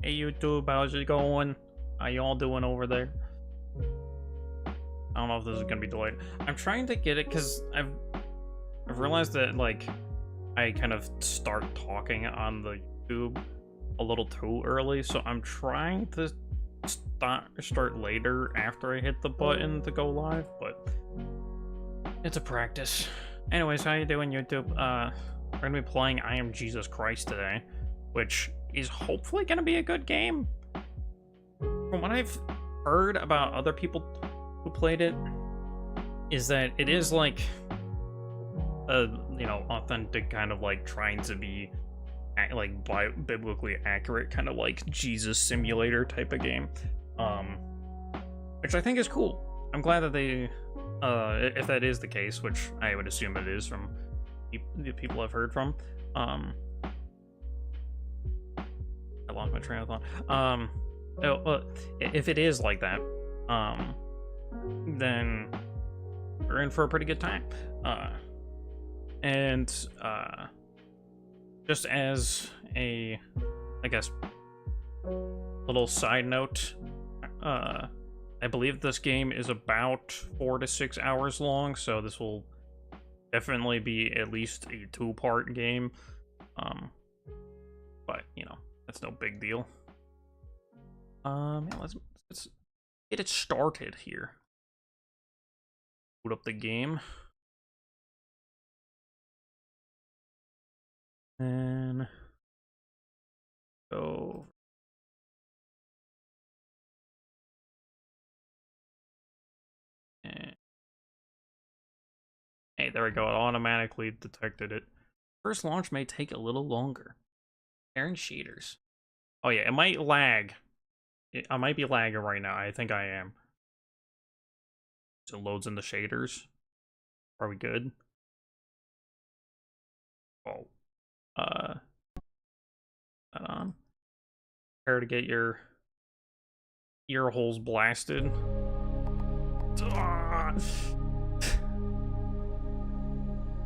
Hey YouTube, how's it going? How y'all doing over there? I don't know if this is gonna be delayed. I'm trying to get it because I've realized that like I kind of start talking on the YouTube a little too early, so I'm trying to start later after I hit the button to go live, but it's a practice. Anyways, how you doing, YouTube? We're gonna be playing I Am Jesus Christ today, which is hopefully gonna be a good game. From what I've heard about other people who played it, is that it is like a authentic kind of like trying to be like biblically accurate kind of like Jesus simulator type of game, um, which I think is cool. I'm glad that they, if that is the case, which I would assume it is from the people I've heard from. I lost my train of thought. If it is like that, then we're in for a pretty good time. And just as a, I guess, little side note, I believe this game is about 4 to 6 hours long, so this will definitely be at least a 2-part game. But you know, that's no big deal. Yeah, let's get it started here. Boot up the game. And go. And, hey, there we go. It automatically detected it. First launch may take a little longer. Aaron shaders. Oh yeah, it might lag. I might be lagging right now. I think I am. So it loads in the shaders. Are we good? Oh. That on. Prepare to get your ear holes blasted.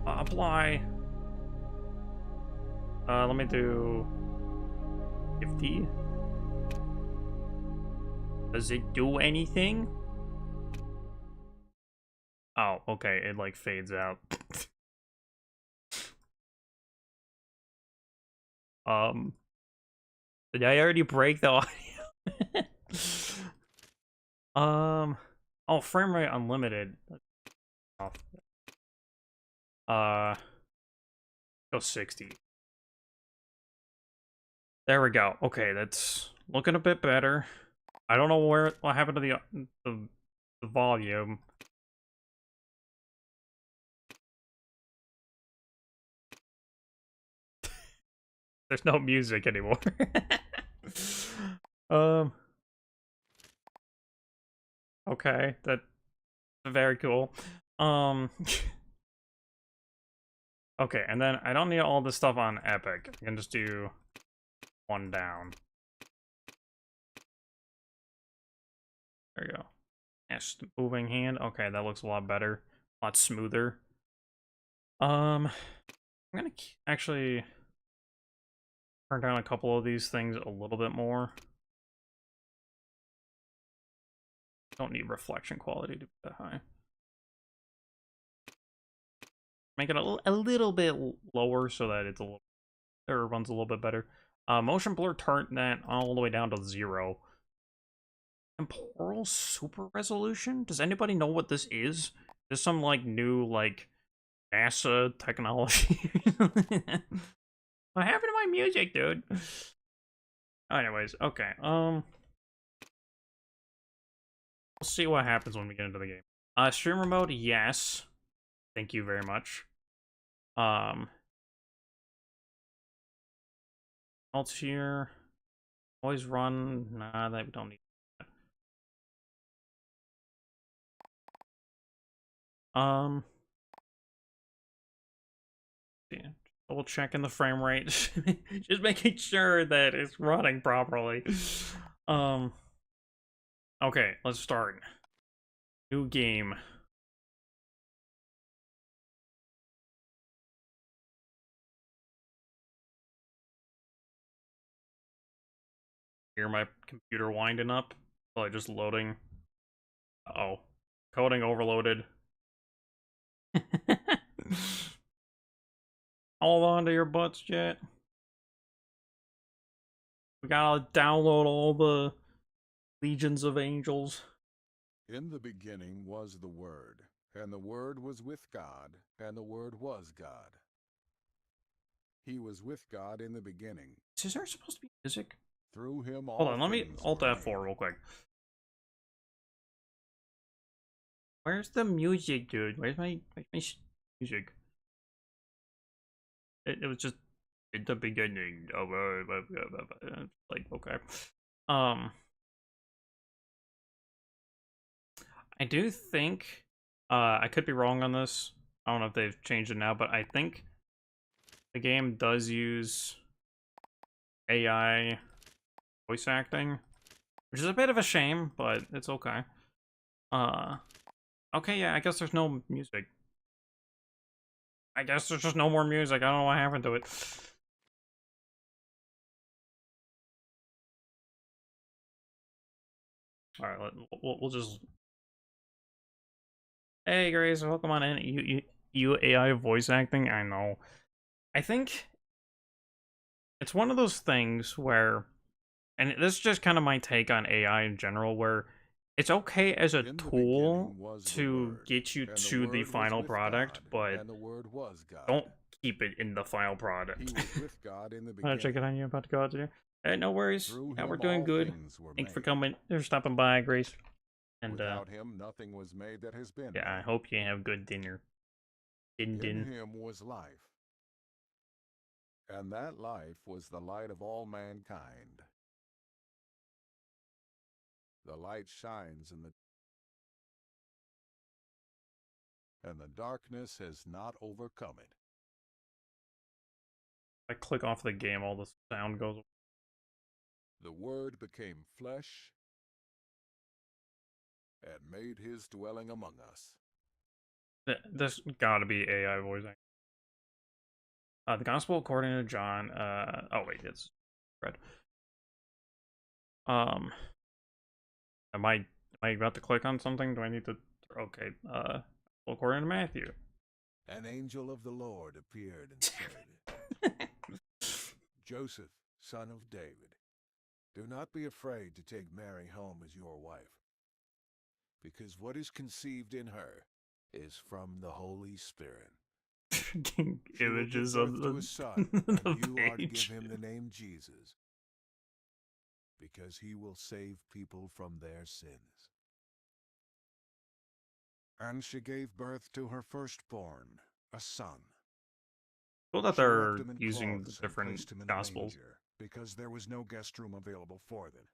Apply. Let me do 50. Does it do anything? Oh, okay. It like fades out. Did I already break the audio? Oh, frame rate unlimited. Uh, go 60. There we go. Okay, that's looking a bit better. I don't know what happened to the volume. There's no music anymore. um. Okay, that's very cool. Um. Okay, and then I don't need all this stuff on Epic. I can just do one down. There you go. Yes, moving hand. Okay, that looks a lot better. A lot smoother. I'm gonna actually turn down a couple of these things a little bit more. Don't need reflection quality to be that high. Make it a little bit lower so that it's runs a little bit better. Motion blur, turn that all the way down to 0. Temporal super resolution? Does anybody know what this is? There's some like new like NASA technology. What happened to my music, dude? Anyways, okay. We'll see what happens when we get into the game. Streamer mode, yes. Thank you very much. Alt here. Always run. Nah, that we don't need. Yeah, double checking the frame rate, just making sure that it's running properly. Um, okay, let's start. New game. Hear my computer winding up. Probably just loading. Uh-oh. Coding overloaded. Hold on to your butts, chat. We gotta download all the legions of angels. In the beginning was the Word, and the Word was with God, and the Word was God. He was with God in the beginning. Is there supposed to be music? Through him Hold all on, let me things alt were F4 made. real quick. Where's the music, dude? Where's my music? It was just in the beginning of like, okay. I do think I could be wrong on this. I don't know if they've changed it now, but I think the game does use AI voice acting, which is a bit of a shame, but it's okay. Okay, yeah, I guess there's no music. I guess there's just no more music. I don't know what happened to it. All right, we'll just. Hey, Grace, welcome on in. You AI voice acting. I know. I think it's one of those things where, and this is just kind of my take on AI in general, where it's okay as a In the tool beginning was the to Word, get you and the to the Word was final with product, God, but and the Word was God. don't keep it in the final He product. was with God in the I'm gonna check it beginning. on you about to go out today. Hey, no worries. Through Yeah, we're him doing all good. things were Thanks for made. coming or stopping by, Grace. And Without him nothing was made that has been yeah, I made. hope you have good dinner. Din In din. him was life, and that life was the light of all mankind. The light shines in the and the darkness has not overcome it. I click off the game, all the sound goes. The Word became flesh and made his dwelling among us. This gotta be AI voice acting. The Gospel according to John. Oh wait, it's red. Um, am I about to click on something? Do I need to? Okay. According to Matthew. An angel of the Lord appeared and said, Joseph, son of David, do not be afraid to take Mary home as your wife, because what is conceived in her is from the Holy Spirit. She will give Images of birth to a son, the and you are to give page. him the name Jesus, because he will save people from their sins. And she gave birth to her firstborn, a son. Cool that She wrapped they're him in using the cloths and different placed him in a gospels. manger, because there was no guest room available for them.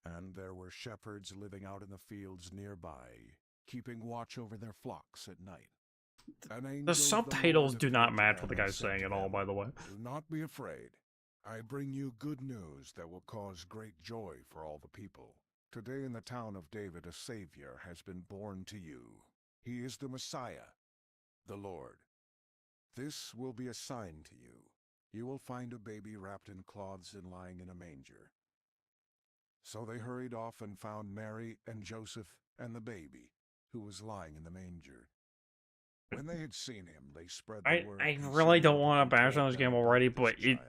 And there were shepherds living out in the fields nearby, keeping watch over their flocks at night. An angel The of the subtitles Lord do not appeared to match what them the and guy's said saying to at all, them, by the way. Do not be afraid. I bring you good news that will cause great joy for all the people. Today in the town of David a Savior has been born to you. He is the Messiah, the Lord. This will be a sign to you. You will find a baby wrapped in cloths and lying in a manger. So they hurried off and found Mary and Joseph and the baby, who was lying in the manger. When they had seen him, they spread the word I really peaceably don't what had want been to bash on told this them game about already, this but it child.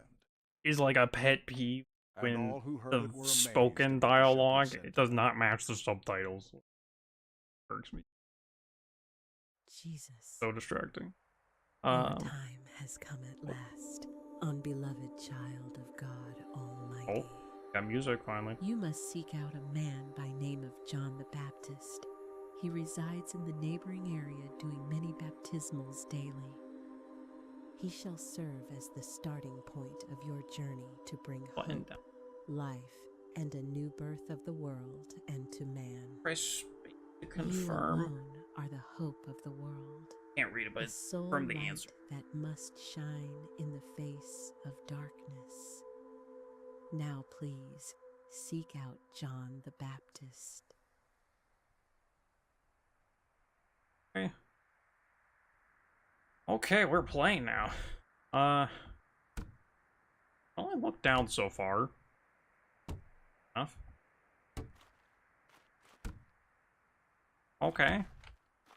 is like a pet peeve And when all who heard the it were amazed spoken at what the shepherd dialogue said it to does them. not match the subtitles. It irks me. Jesus, So distracting. your time has come at last, unbeloved child of God Almighty. Got music finally. You must seek out a man by name of John the Baptist. He resides in the neighboring area doing many baptismals daily. He shall serve as the starting point of your journey to bring Button hope, down. life, and a new birth of the world and to man. Press space to You confirm. alone are the hope of the world. Can't read it, but The sole from the light answer. that must shine in the face of darkness. Now please, seek out John the Baptist. Okay. Okay, we're playing now. Well, only look down so far. Enough. Okay.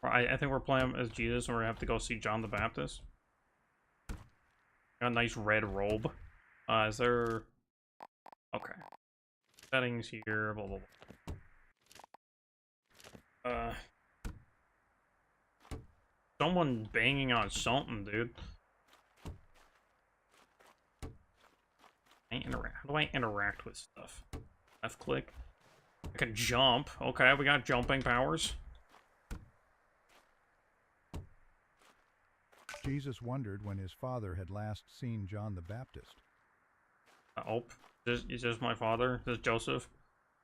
I think we're playing as Jesus, and we're gonna have to go see John the Baptist. Got a nice red robe. Is there... Okay. Settings here, blah, blah, blah. Someone banging on something, dude. How do I interact with stuff? Left click. I can jump. Okay, we got jumping powers. Jesus wondered when his father had last seen John the Baptist. Oh, is this my father? Is this Joseph?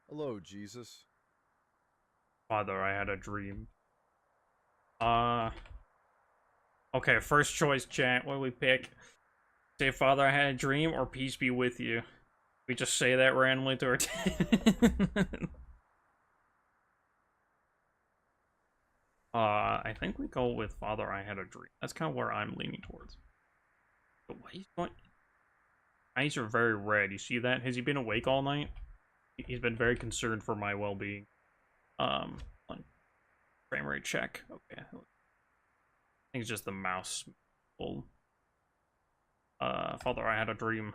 Hello, Jesus. Father, I had a dream. Okay, first choice, chat. What do we pick? Say, Father, I had a dream, or peace be with you. We just say that randomly to our I think we go with Father, I had a dream. That's kind of where I'm leaning towards. But why he's going... Eyes are very red. You see that? Has he been awake all night? He's been very concerned for my well-being. Frame rate check. Okay. I think it's just the mouse. Father, I had a dream.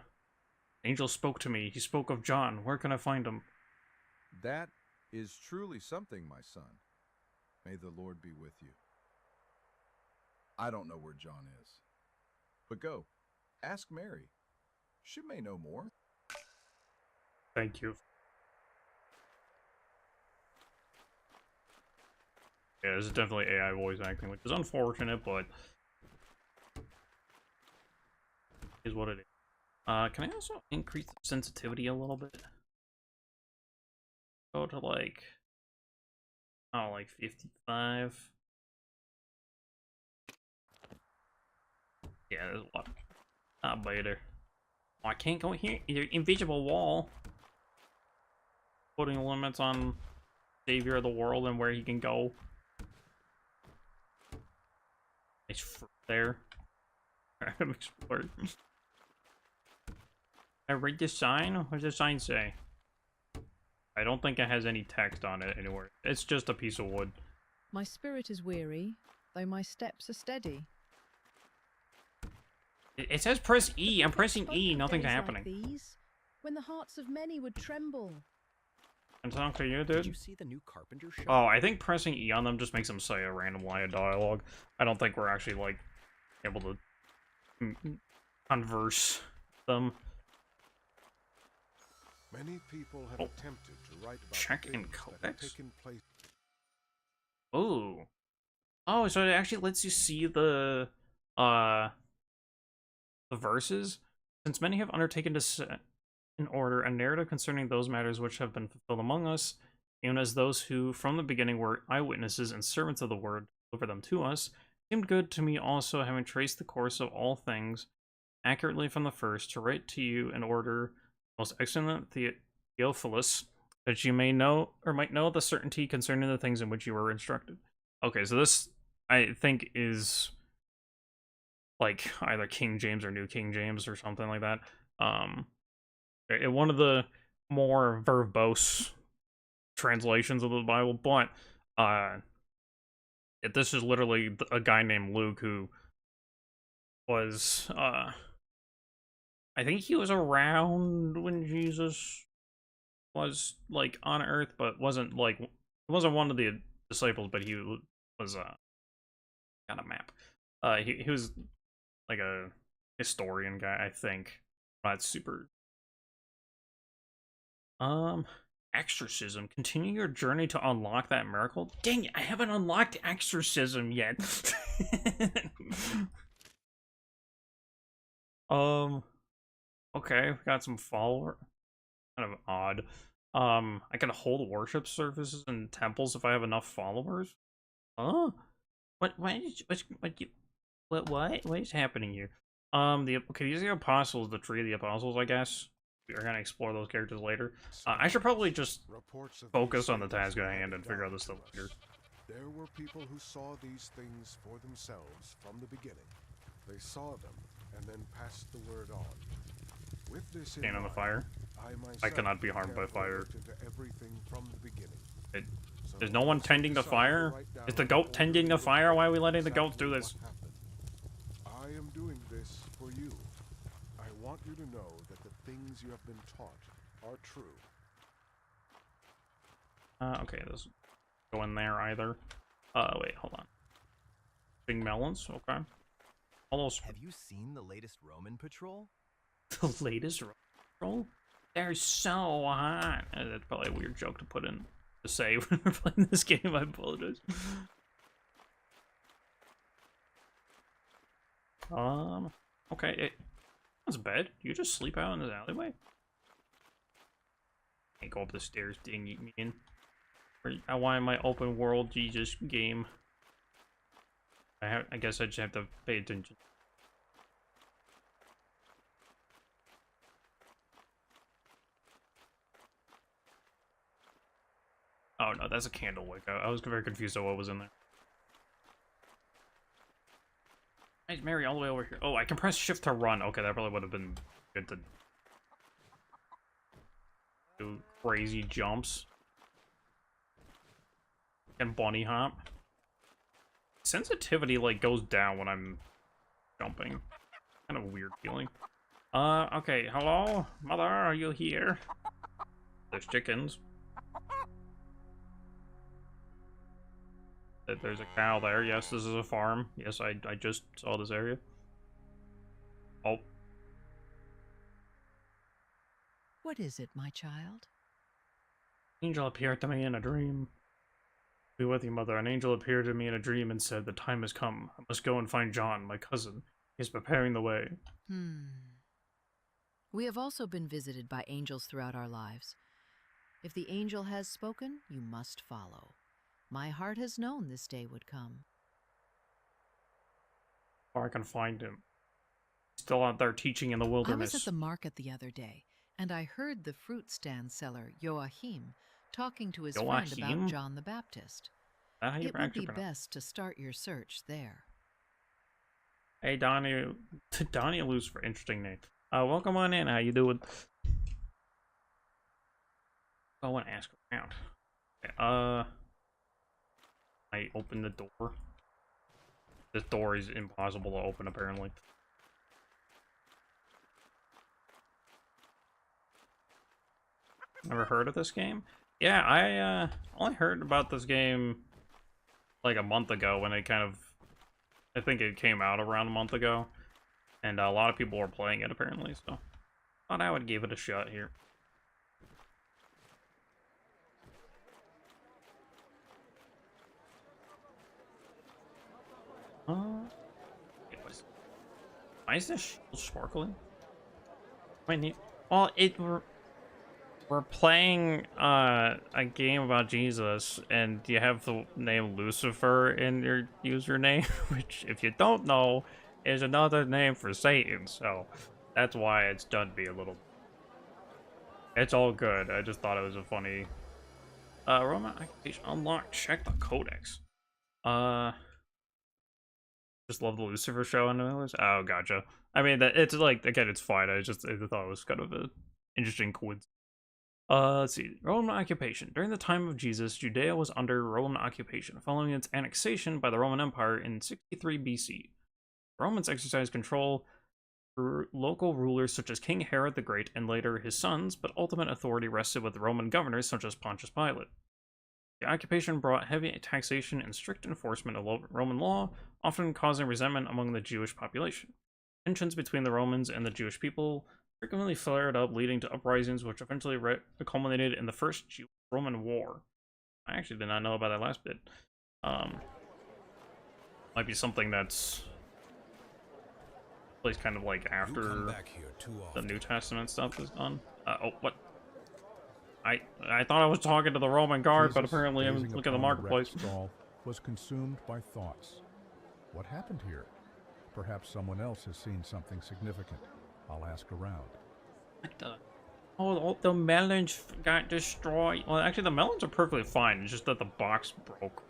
Angel spoke to me. He spoke of John. Where can I find him? That is truly something, my son. May the Lord be with you. I don't know where John is. But go, ask Mary. She may know more. Thank you. Yeah, this is definitely AI voice acting, which is unfortunate, but is what it is. Can I also increase the sensitivity a little bit? Go to like, oh, like 55. Yeah, there's a lot. Not better. Oh, I can't go here. Either invisible wall. Putting limits on Savior of the world and where he can go. Nice fruit there. I'm exploring. I read the sign? What does the sign say? I don't think it has any text on it anywhere. It's just a piece of wood. My spirit is weary, though my steps are steady. It says press E. I'm pressing Spoke E. of Nothing's days happening. Like these, when the hearts of many would tremble. And talk to you, Did dude. you see the new carpenter shop? Oh, I think pressing E on them just makes them say a random line of dialogue. I don't think we're actually, like, able to converse them. Many people have attempted to write about check in things that have codex? taken place. Ooh. Oh, so it actually lets you see the verses? Since many have undertaken to set in order a narrative concerning those matters which have been fulfilled among us, even as those who from the beginning were eyewitnesses and servants of the word deliver them to us, seemed good to me also, having traced the course of all things accurately from the first, to write to you in order, most excellent Theophilus, that you may know, or might know the certainty concerning the things in which you were instructed. Okay, so this, I think, is like either King James or New King James or something like that. One of the more verbose translations of the Bible, but this is literally a guy named Luke who was I think he was around when Jesus was like on Earth, but wasn't one of the disciples, but he was on a map. He was like a historian guy, I think. Not super. Exorcism. Continue your journey to unlock that miracle. Dang it, I haven't unlocked exorcism yet. Okay, we got some follower. Kind of odd. I can hold worship services in temples if I have enough followers. Huh? What is happening here? Okay, these are the apostles, the tree of the apostles, I guess. We're gonna explore those characters later. I should probably just focus on the task at hand and figure out this stuff later. There were people who saw these things for themselves from the beginning. They saw them and then passed the word on. With this in Stand on the mind, fire. I myself cannot be harmed by carefully fire. looked into everything from the beginning. It, So is no one I tending the decided to fire? write down Is the an goat tending orderly the fire? Why are we report letting the goats do exactly this? what happened. I am doing this for you. I want you to know that the things you have been taught are true. Okay, this go in there either. Wait, hold on. Big melons, okay. All those Have you seen the latest Roman patrol? the latest roll? They're so hot. That's probably a weird joke to put in to say when we're playing this game. I apologize. Okay, that's bad. You just sleep out in this alleyway? Can't go up the stairs, ding, eat me in. I want my open world Jesus game. I guess I just have to pay attention. Oh no, that's a candle wick. I was very confused on what was in there. Why is Mary all the way over here? Oh, I can press shift to run. Okay, that probably would have been good to do crazy jumps. And bunny hop. Sensitivity like goes down when I'm jumping. Kind of a weird feeling. Okay, hello? Mother, are you here? There's chickens. There's a cow there. Yes, this is a farm. Yes, I just saw this area. Oh. What is it, my child? Angel appeared to me in a dream. Be with you, mother. An angel appeared to me in a dream and said, "The time has come. I must go and find John, my cousin. He is preparing the way." We have also been visited by angels throughout our lives. If the angel has spoken, you must follow. My heart has known this day would come. Or I can find him. Still out there teaching in the I wilderness. was at the market the other day, and I heard the fruit stand seller, Joachim, talking to his friend Joachim? about John the Baptist. That how you It would actually be pronounce- best to start your search there. Hey, Donnie Lucifer, interesting name. Welcome on in. How you doing? Go and ask around. Okay, I open the door. This door is impossible to open, apparently. Never heard of this game? Yeah, I only heard about this game like a month ago when it kind of, I think it came out around a month ago, and a lot of people were playing it apparently, so thought I would give it a shot here. Why is this shield sparkling? Wait, well, we're playing a game about Jesus, and you have the name Lucifer in your username, which, if you don't know, is another name for Satan. So that's why it's done me a little. It's all good. I just thought it was a funny. Roman occupation unlocked. Check the codex. Just love the Lucifer show and all this. Oh, gotcha. I mean, that it's like, again, it's fine. I thought it was kind of an interesting coincidence. Let's see. Roman occupation. During the time of Jesus, Judea was under Roman occupation, following its annexation by the Roman Empire in 63 BC. The Romans exercised control through local rulers such as King Herod the Great and later his sons, but ultimate authority rested with Roman governors such as Pontius Pilate. The occupation brought heavy taxation and strict enforcement of Roman law, often causing resentment among the Jewish population. Tensions between the Romans and the Jewish people frequently flared up, leading to uprisings which eventually culminated in the First Jewish-Roman War. I actually did not know about that last bit. Might be something that's placed kind of like after the New Testament stuff is done. Oh, what? I thought I was talking to the Roman guard, but Jesus, apparently I'm gazing looking at the upon marketplace. wrecked stall, was consumed by thoughts. What happened here? Perhaps someone else has seen something significant. I'll ask around. What the? Oh, the melons got destroyed. Well, actually, the melons are perfectly fine. It's just that the box broke.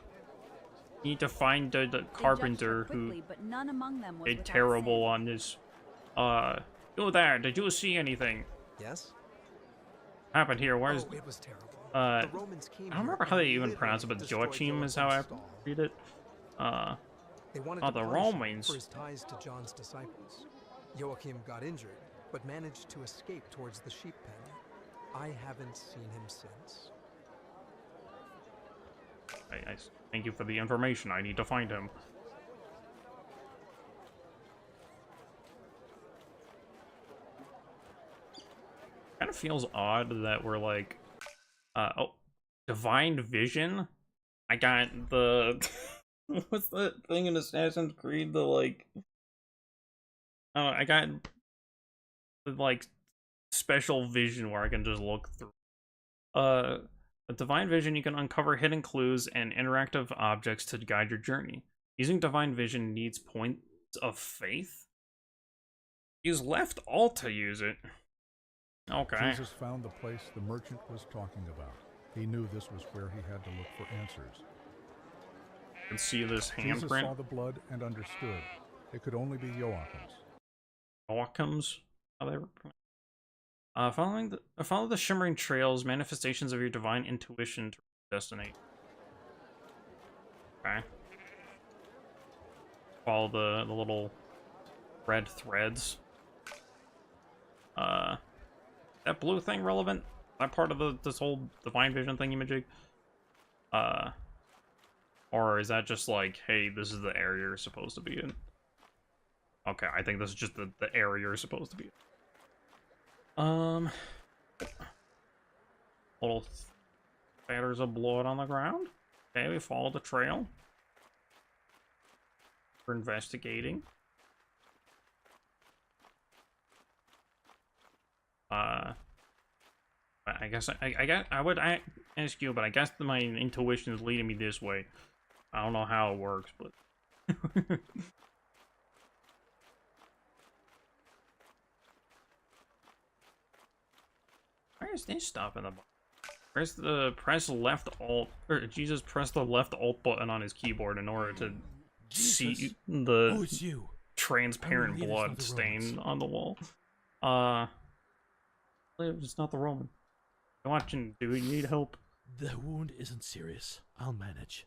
You need to find the carpenter who but none among them was did without terrible sin. on this You there, did you see anything Yes? happened here? Where's Oh, it was terrible. the The Romans came I don't here remember how and they even literally pronounce it, but destroyed Joachim is how I Joachim's stall. read it. They wanted Oh, to the punish him Romans. for his ties to John's disciples. Joachim got injured, but managed to escape towards the sheep pen. I haven't seen him since. I thank you for the information. I need to find him. Kind of feels odd that we're like, oh, divine vision. I got the what's that thing in Assassin's Creed? The like, oh, I got the like special vision where I can just look through. With divine vision, you can uncover hidden clues and interactive objects to guide your journey. Using divine vision needs points of faith. Use left alt to use it. Okay. Jesus found the place the merchant was talking about. He knew this was where he had to look for answers. You can see this Jesus saw handprint. the blood and understood. It could only be Joachim's. Joachim's. How they were. Follow the shimmering trails, manifestations of your divine intuition to destinate. Okay. Follow the little red threads. That blue thing relevant? That part of this whole divine vision thingy-majig? Or is that just like, hey, this is the area you're supposed to be in? Okay, I think this is just the area you're supposed to be in. Little spatters of blood on the ground. Okay, we follow the trail. We're investigating. I guess I would ask you, but I guess my intuition is leading me this way. I don't know how it works, but where's this stuff in the box? Where's the press left alt, or Jesus pressed the left alt button on his keyboard in order to see the Oh, it's you. transparent I believe it's blood not the stain Romans. on the wall. It's not the Roman. I'm watching. Do we need help? The wound isn't serious. I'll manage.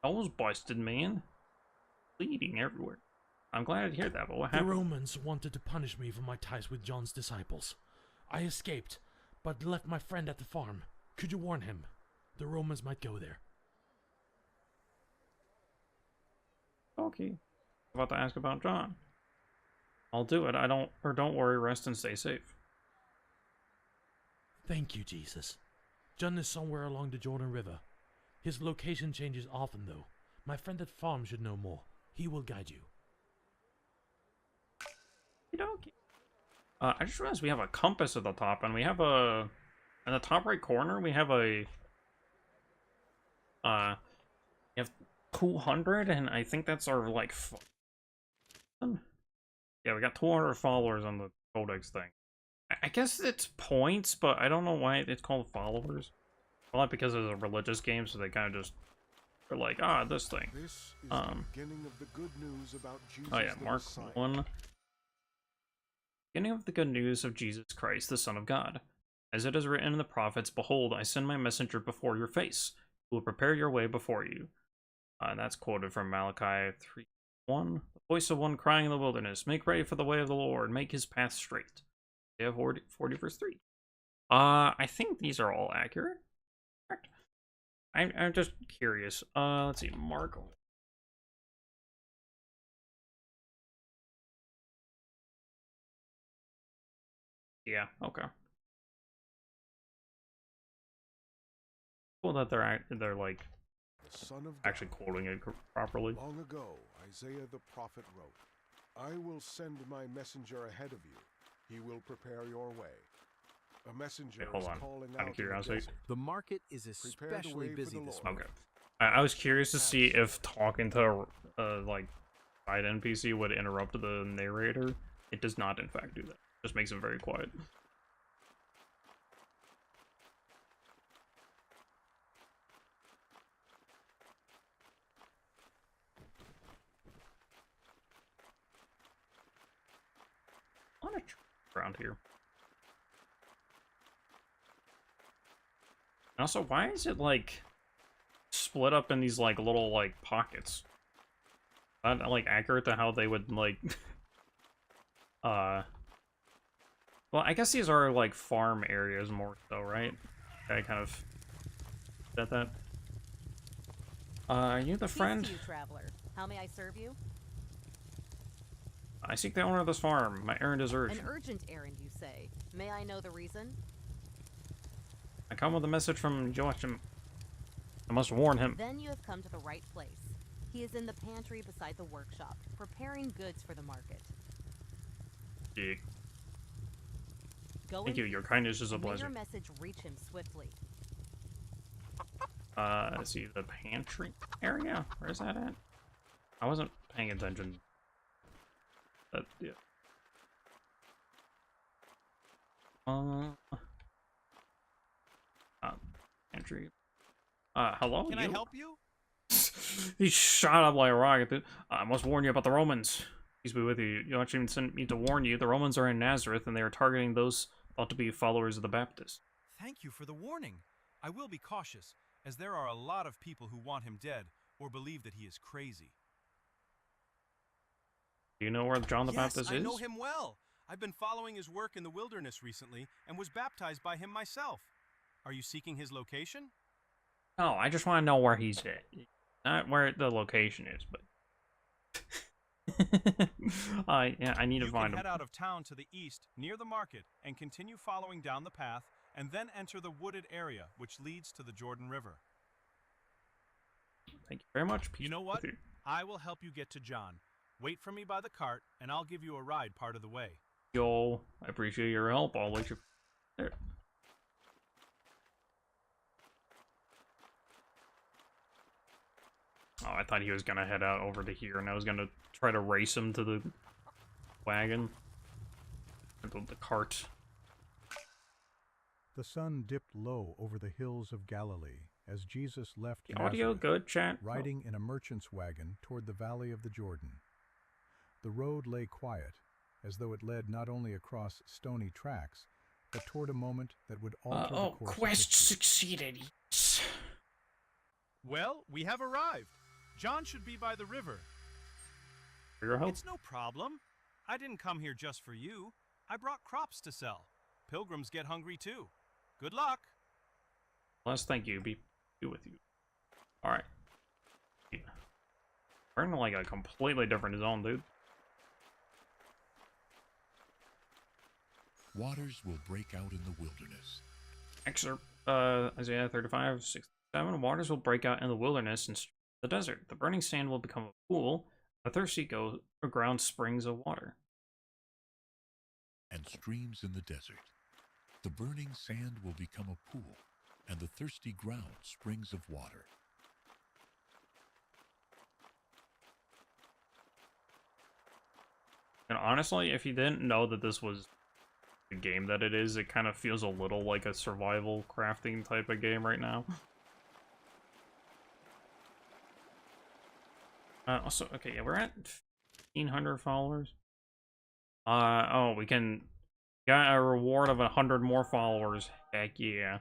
I was busted, man. Bleeding everywhere. I'm glad to hear that, but what The happened? Romans wanted to punish me for my ties with John's disciples. I escaped, but left my friend at the farm. Could you warn him? The Romans might go there. Okay. I'm about to ask about John. I'll do it. Don't worry, rest and stay safe. Thank you, Jesus. John is somewhere along the Jordan River. His location changes often, though. My friend at farm should know more. He will guide you. Okay. I just realized we have a compass at the top, and we have a... In the top right corner, we have a... We have 200, and I think that's our, like... Yeah, we got 200 followers on the Codex thing. I guess it's points, but I don't know why it's called followers. Well, not because it's a religious game, so they kind of just are like, ah, this thing. This is the beginning of the good news about Jesus Oh yeah, the Mark Messiah. 1. Beginning of the good news of Jesus Christ, the Son of God. As it is written in the prophets, behold, I send my messenger before your face, who will prepare your way before you. And that's quoted from Malachi 3:1. The voice of one crying in the wilderness, make ready for the way of the Lord, make his path straight. Isaiah 40 verse 3. I think these are all accurate. Correct. I'm just curious. Let's see, Mark. Yeah, okay. Cool that they're like The Son of actually God. quoting it properly. Long ago, Isaiah the prophet wrote, I will send my messenger ahead of you. He will prepare your way. A messenger Wait, hold is on. calling Out of out in the curiosity. desert. The market is Prepare the especially way for busy the this Lord. week. Okay. I was curious to see if talking to like side NPC would interrupt the narrator. It does not, in fact, do that. Just makes it very quiet. A lot of trees around here. And also, why is it like split up in these like little like pockets? Is that like accurate to how they would like well, I guess these are like farm areas more so, right? I kind of get that. Are you the friend? Peace to you, traveler. How may I serve you? I seek the owner of this farm. My errand is urgent. An urgent errand, you say. May I know the reason? I come with a message from Joachim. I must warn him. Then you have come to the right place. He is in the pantry beside the workshop, preparing goods for the market. Yeah. Go Thank you. in Your peace, kindness is a and may pleasure. your message reach him swiftly. Let's see, the pantry area? Where's that at? I wasn't paying attention. But, yeah. Pantry. Hello? Can I help you? He shot up like a rocket, dude. I must warn you about the Romans. Peace be with you. You actually sent me to warn you. The Romans are in Nazareth, and they are targeting those thought to be followers of the Baptist. Thank you for the warning. I will be cautious, as there are a lot of people who want him dead or believe that he is crazy. Do you know where John the Baptist is? I know him well. I've been following his work in the wilderness recently and was baptized by him myself. Are you seeking his location? No, I just want to know where he's at. Not where the location is, but... yeah, I need to find him. You can head out of town to the east, near the market, and continue following down the path, and then enter the wooded area, which leads to the Jordan River. Thank you very much. You know what? I will help you get to John. Wait for me by the cart, and I'll give you a ride part of the way. Yo, I appreciate your help. I'll let you... There. Oh, I thought he was gonna head out over to here, and I was gonna try to race him to the wagon. Or the cart. The sun dipped low over the hills of Galilee as Jesus left The audio Nazareth, good, chat? riding in a merchant's wagon toward the valley of the Jordan. The road lay quiet, as though it led not only across stony tracks, but toward a moment that would alter the course quest of history. succeeded. Yes. Well, we have arrived. John should be by the river. For your help? It's no problem. I didn't come here just for you. I brought crops to sell. Pilgrims get hungry too. Good luck. Last thank you. Be with you. Alright. Yeah. We're in like a completely different zone, dude. Waters will break out in the wilderness. Excerpt, Isaiah 35, 6, 7. Waters will break out in the wilderness and the desert. The burning sand will become a pool. The thirsty ground springs of water. And streams in the desert. The burning sand will become a pool, and the thirsty ground springs of water. And honestly, if you didn't know that this was the game that it is, it kind of feels a little like a survival crafting type of game right now. Also, okay, yeah, we're at 1,500 followers. Oh, we can get a reward of 100 more followers. Heck yeah.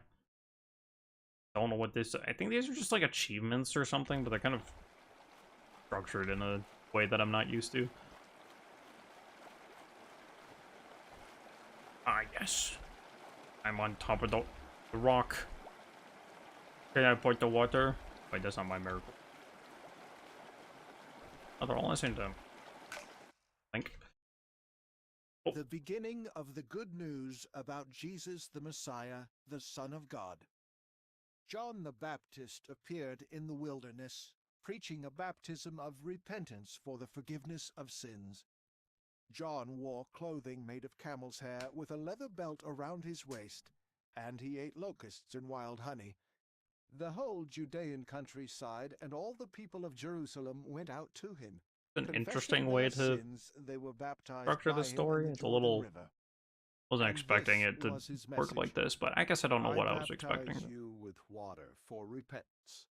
Don't know what this... I think these are just like achievements or something, but they're kind of structured in a way that I'm not used to. Ah, yes. I'm on top of the rock. Can I point the water? Wait, that's not my miracle. Oh, they're all listening to him. Think. Oh. The beginning of the good news about Jesus the Messiah, the Son of God. John the Baptist appeared in the wilderness, preaching a baptism of repentance for the forgiveness of sins. John wore clothing made of camel's hair with a leather belt around his waist, and he ate locusts and wild honey. The whole Judean countryside and all the people of Jerusalem went out to him. An interesting way to structure the story. It's a little... Wasn't expecting it to work like this, but I guess I don't know what I was expecting. You with water for repentance.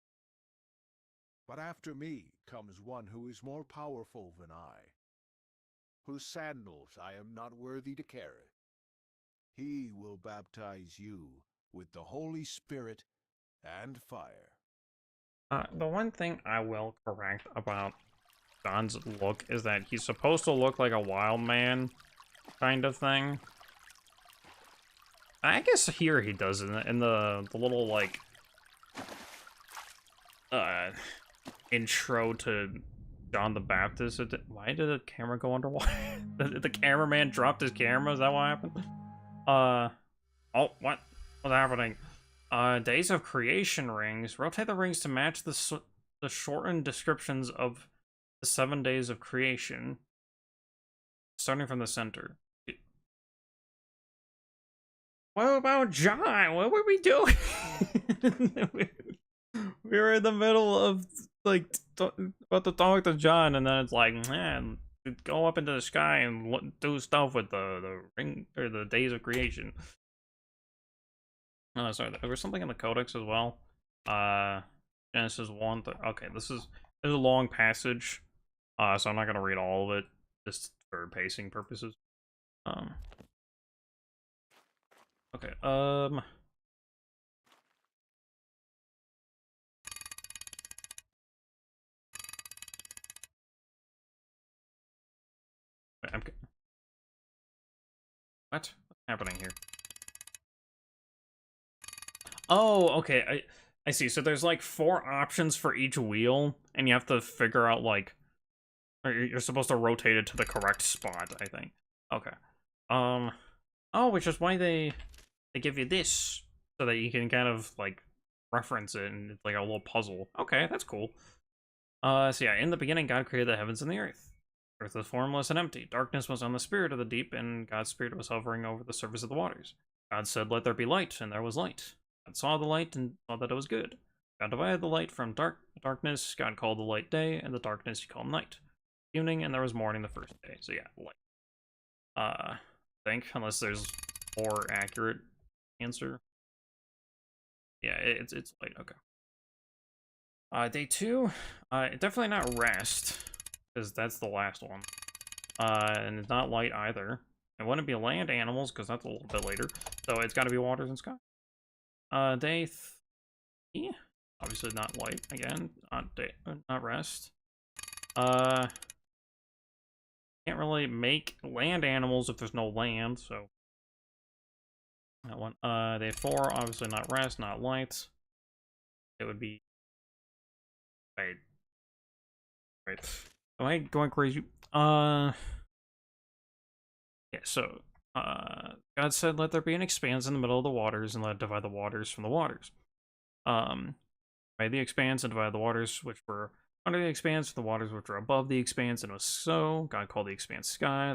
But after me comes one who is more powerful than I. whose sandals I am not worthy to carry. He will baptize you with the Holy Spirit and fire. The one thing I will correct about John's look is that he's supposed to look like a wild man kind of thing. I guess here he does in the little, like, intro to John the Baptist. Why did the camera go underwater? the cameraman dropped his camera? Is that what happened? Oh, what? What's happening? Days of Creation rings. Rotate the rings to match the shortened descriptions of the 7 days of creation. Starting from the center. What about John? What were we doing? We were in the middle of, like, about to talk to John, and then it's like, man, go up into the sky and do stuff with the ring, or the days of creation. Oh, sorry, there was something in the Codex as well. Genesis 1. Okay, this is a long passage, so I'm not gonna read all of it, just for pacing purposes. Okay, what's happening here? Oh, okay, I see. So there's like 4 options for each wheel, and you have to figure out, like, or you're supposed to rotate it to the correct spot, I think. Okay. Oh, which is why they give you this, so that you can kind of, like, reference it, and it's like a little puzzle. Okay, that's cool. So yeah, in the beginning, God created the heavens and the earth. Earth was formless and empty. Darkness was on the spirit of the deep, and God's spirit was hovering over the surface of the waters. God said, "Let there be light," and there was light. God saw the light and saw that it was good. God divided the light from darkness. God called the light day, and the darkness he called night. Evening, and there was morning the first day. So yeah, light. I think, unless there's more accurate answer. Yeah, it's light. Okay. Day 2, definitely not rest, because that's the last one. And it's not light either. It wouldn't be land animals, because that's a little bit later. So it's got to be waters and sky. Day 3, obviously not light again. Not rest. Can't really make land animals if there's no land, so that one. Day 4, obviously not rest, not light. It would be. Wait. Am I going crazy? Yeah, so, God said, "Let there be an expanse in the middle of the waters, and let it divide the waters from the waters." Made the expanse and divided the waters which were under the expanse from the waters which were above the expanse, and it was so. God called the expanse sky.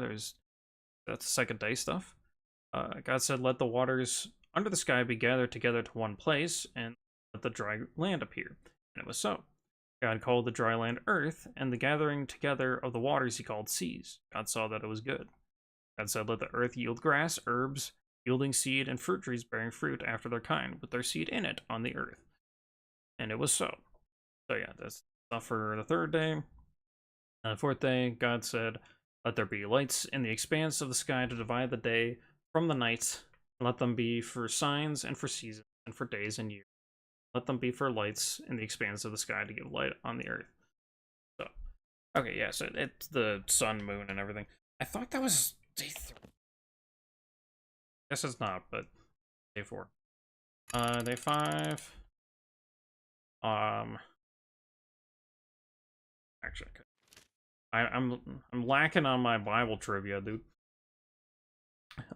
That's second day stuff. God said, "Let the waters under the sky be gathered together to one place, and let the dry land appear." And it was so. God called the dry land earth, and the gathering together of the waters he called seas. God saw that it was good. God said, "Let the earth yield grass, herbs, yielding seed, and fruit trees bearing fruit after their kind, with their seed in it on the earth." And it was so. So yeah, that's stuff for the third day. And the fourth day, God said, "Let there be lights in the expanse of the sky to divide the day from the night, and let them be for signs and for seasons and for days and years. Let them be for lights in the expanse of the sky to give light on the earth." So, okay, yeah, so it's the sun, moon, and everything. I thought that was day 3. Guess it's not, but day 4. Day 5. Actually, I'm lacking on my Bible trivia, dude.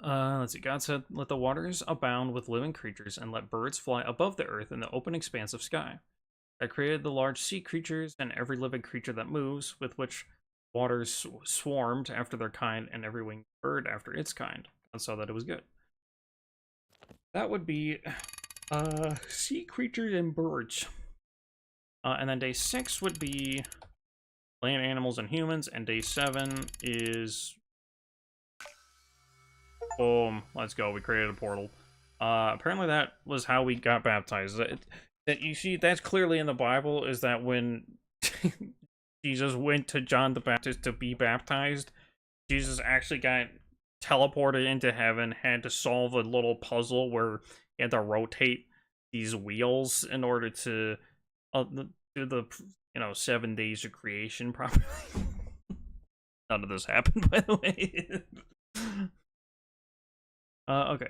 Let's see. God said, "Let the waters abound with living creatures, and let birds fly above the earth in the open expanse of sky." I created the large sea creatures and every living creature that moves, with which waters swarmed after their kind, and every winged bird after its kind. God saw that it was good. That would be sea creatures and birds. And then day 6 would be land animals and humans, and day 7 is boom, let's go. We created a portal. Apparently that was how we got baptized. That you see, that's clearly in the Bible, is that when Jesus went to John the Baptist to be baptized, Jesus actually got teleported into heaven, had to solve a little puzzle where he had to rotate these wheels in order to do the 7 days of creation properly. None of this happened, by the way. Okay.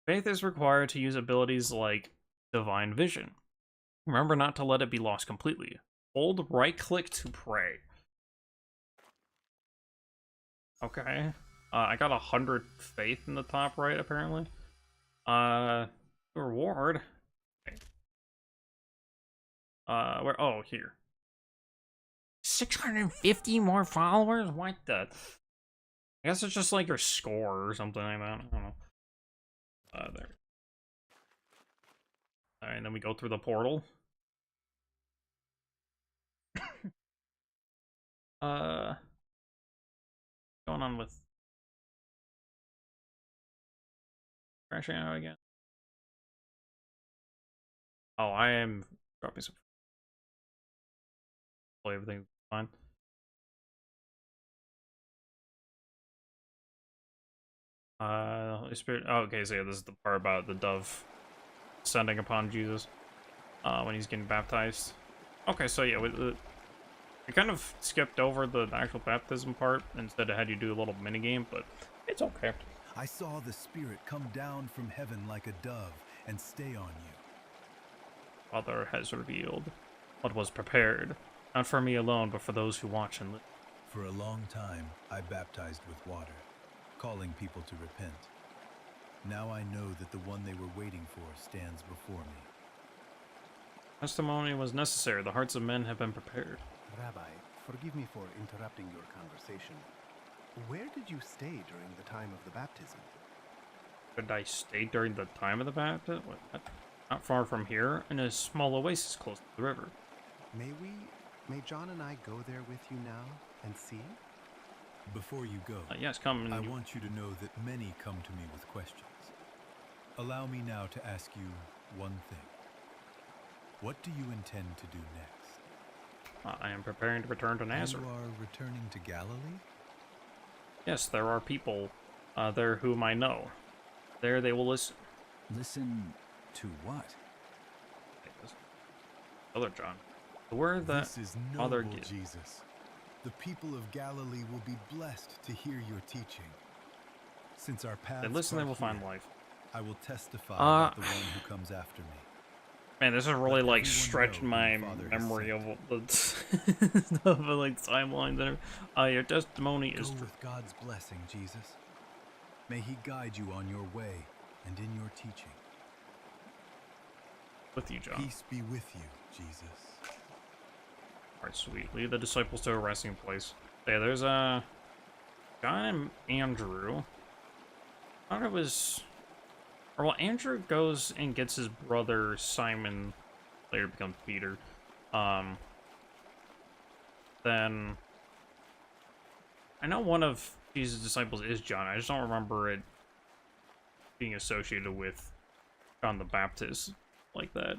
Faith is required to use abilities like Divine Vision. Remember not to let it be lost completely. Hold right click to pray. Okay. I got 100 faith in the top right, apparently. Reward. Okay. Where? Oh, here. 650 more followers? What the? I guess it's just like your score or something like that. I don't know. There. Alright, then we go through the portal. What's going on with crashing out again? Oh, I am dropping some. Everything's fine. Holy Spirit. Oh, okay, so yeah, this is the part about the dove descending upon Jesus when he's getting baptized. Okay, so yeah, we kind of skipped over the actual baptism part. Instead, I had you do a little mini game, but it's okay. I saw the Spirit come down from heaven like a dove and stay on you. Father has revealed what was prepared, not for me alone, but for those who watch and live. For a long time, I baptized with water, calling people to repent. Now I know that the one they were waiting for stands before me. Testimony was necessary. The hearts of men have been prepared. Rabbi, forgive me for interrupting your conversation. Where did you stay during the time of the baptism? Did I stay during the time of the baptism? What? Not far from here, in a small oasis close to the river. May John and I go there with you now and see? Before you go, yes, come. I want you to know that many come to me with questions. Allow me now to ask you one thing. What do you intend to do next? I am preparing to return to Nazareth. You are returning to Galilee? Yes, there are people there whom I know. There they will listen. Listen to what? Other John. The word that this is Father noble, gives. Jesus. The people of Galilee will be blessed to hear your teaching. Since our paths They listen, they will part find here, life. I will testify about the one who comes after me. Man, this is really Let like everyone stretching know my who the Father has memory of sent. the stuff, like timelines and everything. Your testimony is Go true. with God's blessing, Jesus. May He guide you on your way and in your teaching. With you, John. Peace be with you, Jesus. Alright, sweet. Lead the disciples to a resting place. Yeah, there's John and Andrew. I thought it was... Or well, Andrew goes and gets his brother Simon, later becomes Peter. Then... I know one of Jesus' disciples is John. I just don't remember it being associated with John the Baptist like that.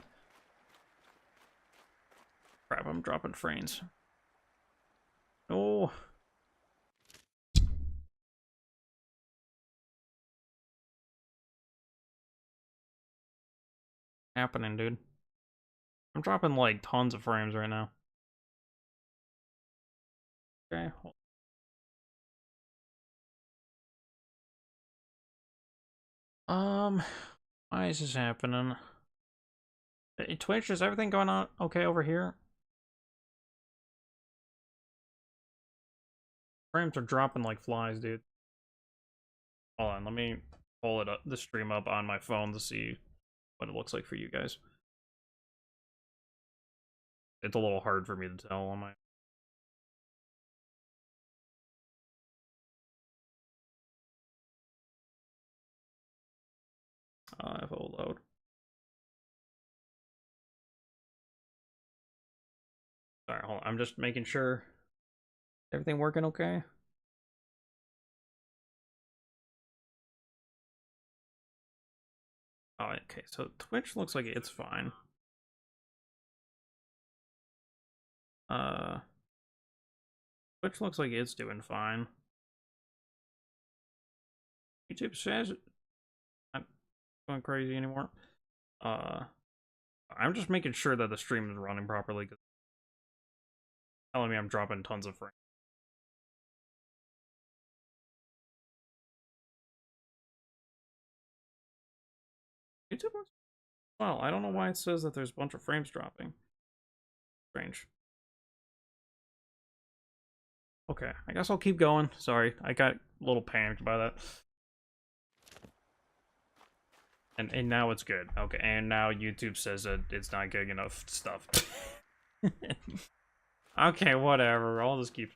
Crap, I'm dropping frames. Oh. Happening, dude. I'm dropping like tons of frames right now. Okay. Why is this happening? Hey, Twitch, is everything going on okay over here? Frames are dropping like flies, dude. Hold on, let me pull it up, the stream up on my phone to see what it looks like for you guys. It's a little hard for me to tell on my... if it will load. Sorry, hold on. I'm just making sure everything working okay. Oh, okay, so Twitch looks like it's fine. Twitch looks like it's doing fine. YouTube says it. I'm going crazy anymore. I'm just making sure that the stream is running properly. Cause it's telling me I'm dropping tons of frames. YouTube works well. I don't know why it says that there's a bunch of frames dropping. Strange. Okay, I guess I'll keep going. Sorry, I got a little panicked by that. And now it's good. Okay, and now YouTube says that it's not good enough stuff. Okay, whatever. I'll just keep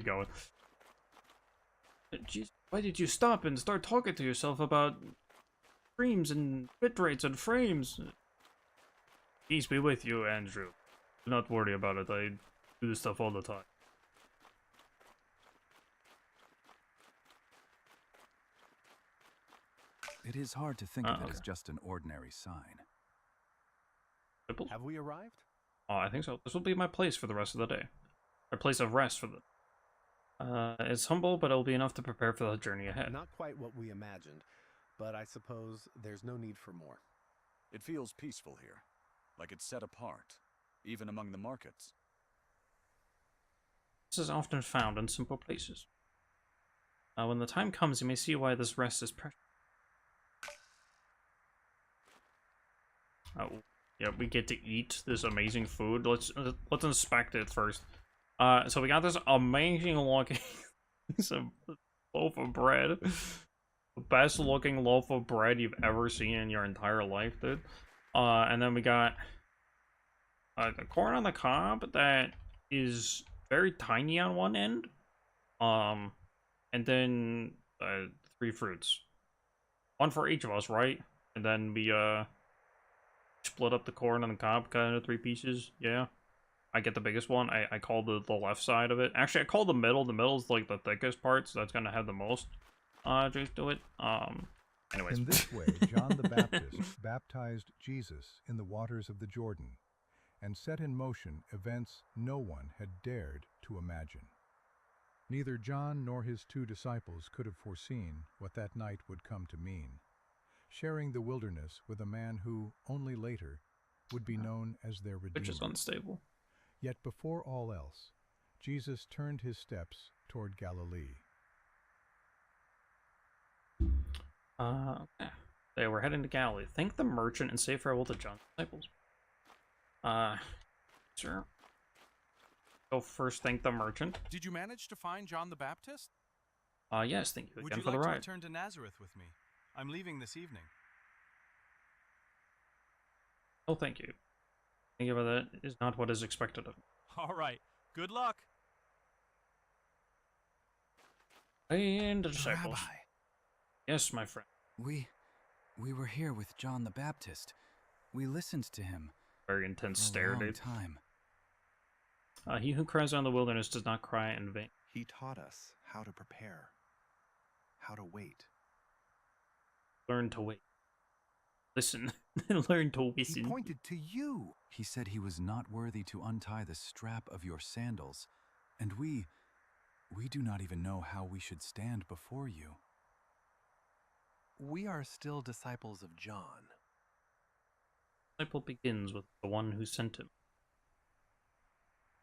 going. Jeez, why did you stop and start talking to yourself about frames and bitrates and frames? Peace be with you, Andrew. Do not worry about it. I do this stuff all the time. It is hard to think of it as just an ordinary sign. Have we arrived? Oh, I think so. This will be my place for the rest of the day. A place of rest for the... it's humble, but it'll be enough to prepare for the journey ahead. Not quite what we imagined, but I suppose there's no need for more. It feels peaceful here, like it's set apart, even among the markets. This is often found in simple places. When the time comes, you may see why this rest is precious. Oh, yeah, we get to eat this amazing food. Let's inspect it first. So we got this amazing looking loaf of bread. The best looking loaf of bread you've ever seen in your entire life, dude. And then we got the corn on the cob that is very tiny on one end. And then 3 fruits. 1 for each of us, right? And then we split up the corn on the cob, cut into 3 pieces. Yeah, I get the biggest one. I call the left side of it. Actually, I call the middle. The middle is like the thickest part, so that's gonna have the most juice to it. Anyways. In this way, John the Baptist baptized Jesus in the waters of the Jordan and set in motion events no one had dared to imagine. Neither John nor his 2 disciples could have foreseen what that night would come to mean, sharing the wilderness with a man who, only later, would be known as their Redeemer. Which is unstable. Yet before all else, Jesus turned his steps toward Galilee. Okay. They were heading to Galilee. Thank the merchant and say farewell to John's disciples. Sir. Go first, thank the merchant. Did you manage to find John the Baptist? Yes, thank you Would again you for the like to ride. return to Nazareth with me? I'm leaving this evening. Oh, thank you. Thank you, but that is not what is expected of me. All right. Good luck. And the disciples. Rabbi. Yes, my friend. We were here with John the Baptist. We listened to him. Very intense for stare, a long dude. time. He who cries out in the wilderness does not cry in vain. He taught us how to prepare, how to wait. Learn to wait. Listen. Learn to listen. He pointed to you. He said he was not worthy to untie the strap of your sandals, and we do not even know how we should stand before you. We are still disciples of John. Disciple begins with the one who sent him.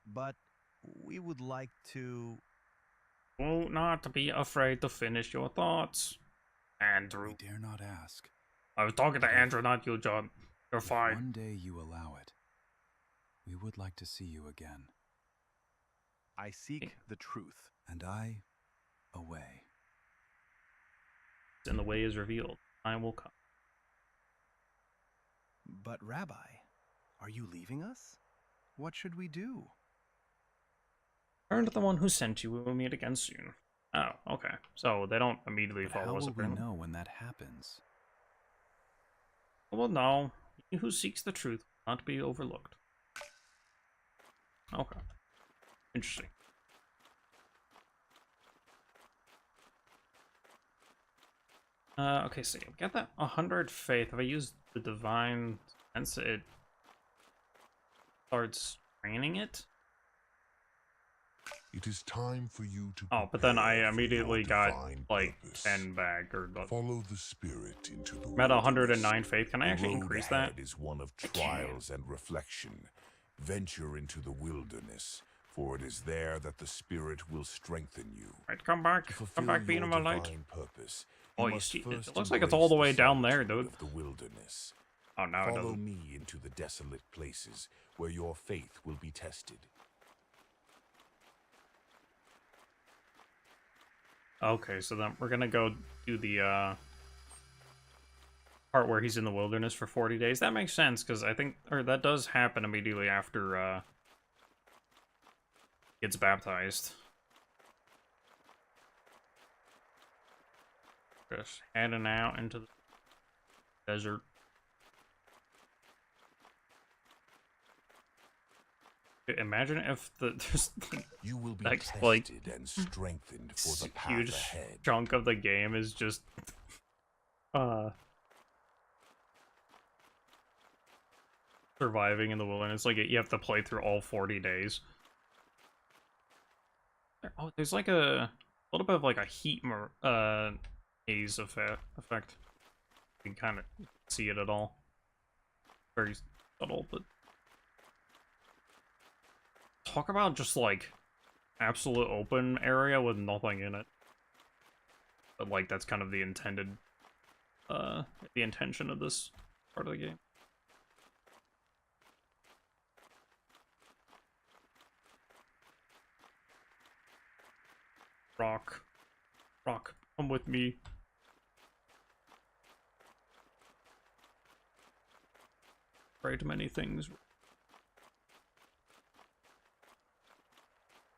But we would like to... Oh, not be afraid to finish your thoughts, Andrew. We dare not ask. I was talking to Andrew, not you, John. You're If fine. one day you allow it, we would like to see you again. I seek the truth. And I, a way. And the way is revealed. Time will come. But Rabbi, are you leaving us? What should we do? Turn to the one who sent you. We will meet again soon. Oh, okay. So they don't immediately But follow how us. will we apparently. know when that happens? Well, no. He who seeks the truth will not be overlooked. Okay. Interesting. Okay, so we got that 100 faith. If I use the divine sense, it starts training it. It is time for you to Oh, but then I prepare for immediately your got divine like purpose. 10 back, or Follow the spirit into the I'm at wilderness. 109 faith. Can I The actually road increase ahead that? is one of I can. trials and reflection. Venture into the wilderness, for it is there that the spirit will strengthen you. Right, come back. Come back, being in my light. Purpose, Oh, you must see, it first looks like it's all the way embrace down there, solitude dude. of the wilderness. Oh, now it Follow doesn't. me into the desolate places where your faith will be tested. Okay, so then we're gonna go do the part where he's in the wilderness for 40 days. That makes sense, because I think, or that does happen immediately after gets baptized. Just heading out into the desert. Imagine if there's you will be like tested and strengthened for the path huge ahead. chunk of the game is just surviving in the wilderness. Like you have to play through all 40 days. Oh, there's like a little bit of like a heat haze effect. You can kind of see it at all. Very subtle, but talk about just like absolute open area with nothing in it. But like that's kind of the intended the intention of this part of the game. Rock, come with me. Right, many things.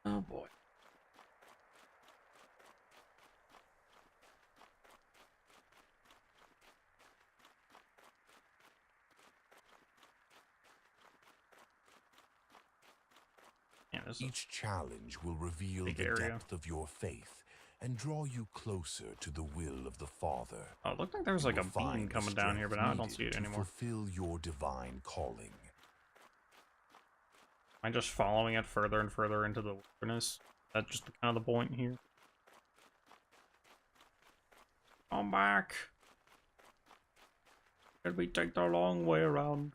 Oh boy. Yeah, each challenge will reveal the depth of your faith and draw you closer to the will of the Father. Oh, it looked like there was like a beam coming down here, but now I don't see it anymore. Fulfill your divine calling. Am I just following it further and further into the wilderness? That's just kind of the point here. Come back. Did we take the long way around?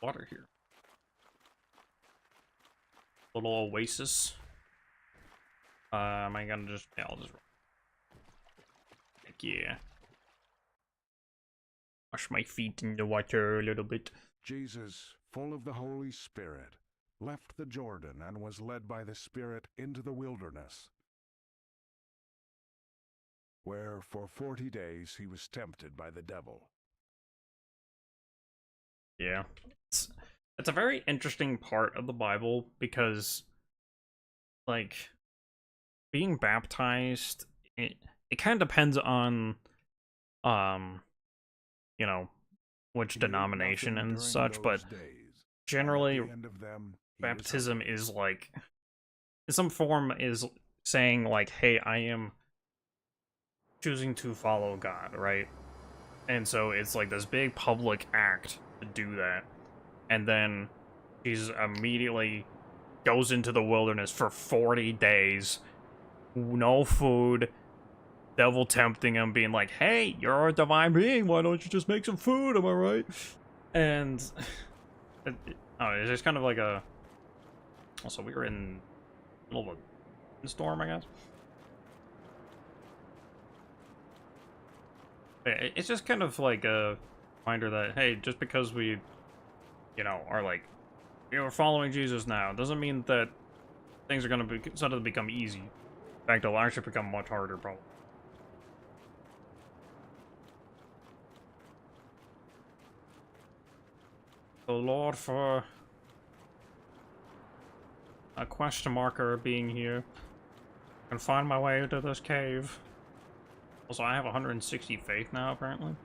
Water here. Little oasis. Am I gonna just... Yeah, I'll just... Heck yeah. Wash my feet in the water a little bit. Jesus, full of the Holy Spirit, left the Jordan and was led by the Spirit into the wilderness, where for 40 days he was tempted by the devil. Yeah. It's a very interesting part of the Bible because, like, being baptized, it kind of depends on, you know, which denomination and such, but generally, baptism is like, in some form is saying, like, hey, I am choosing to follow God, right? And so it's like this big public act to do that. And then he's immediately goes into the wilderness for 40 days. No food. Devil tempting him, being like, hey, you're a divine being. Why don't you just make some food? Am I right? And it's just kind of like a... Also, we were in the middle of a storm, I guess. It's just kind of like a reminder that, hey, just because we, you know, are like, we're following Jesus now, doesn't mean that things are going to suddenly become easy. In fact, it'll actually become much harder, probably. The Lord for a question marker being here. I can find my way into this cave. Also, I have 160 faith now, apparently.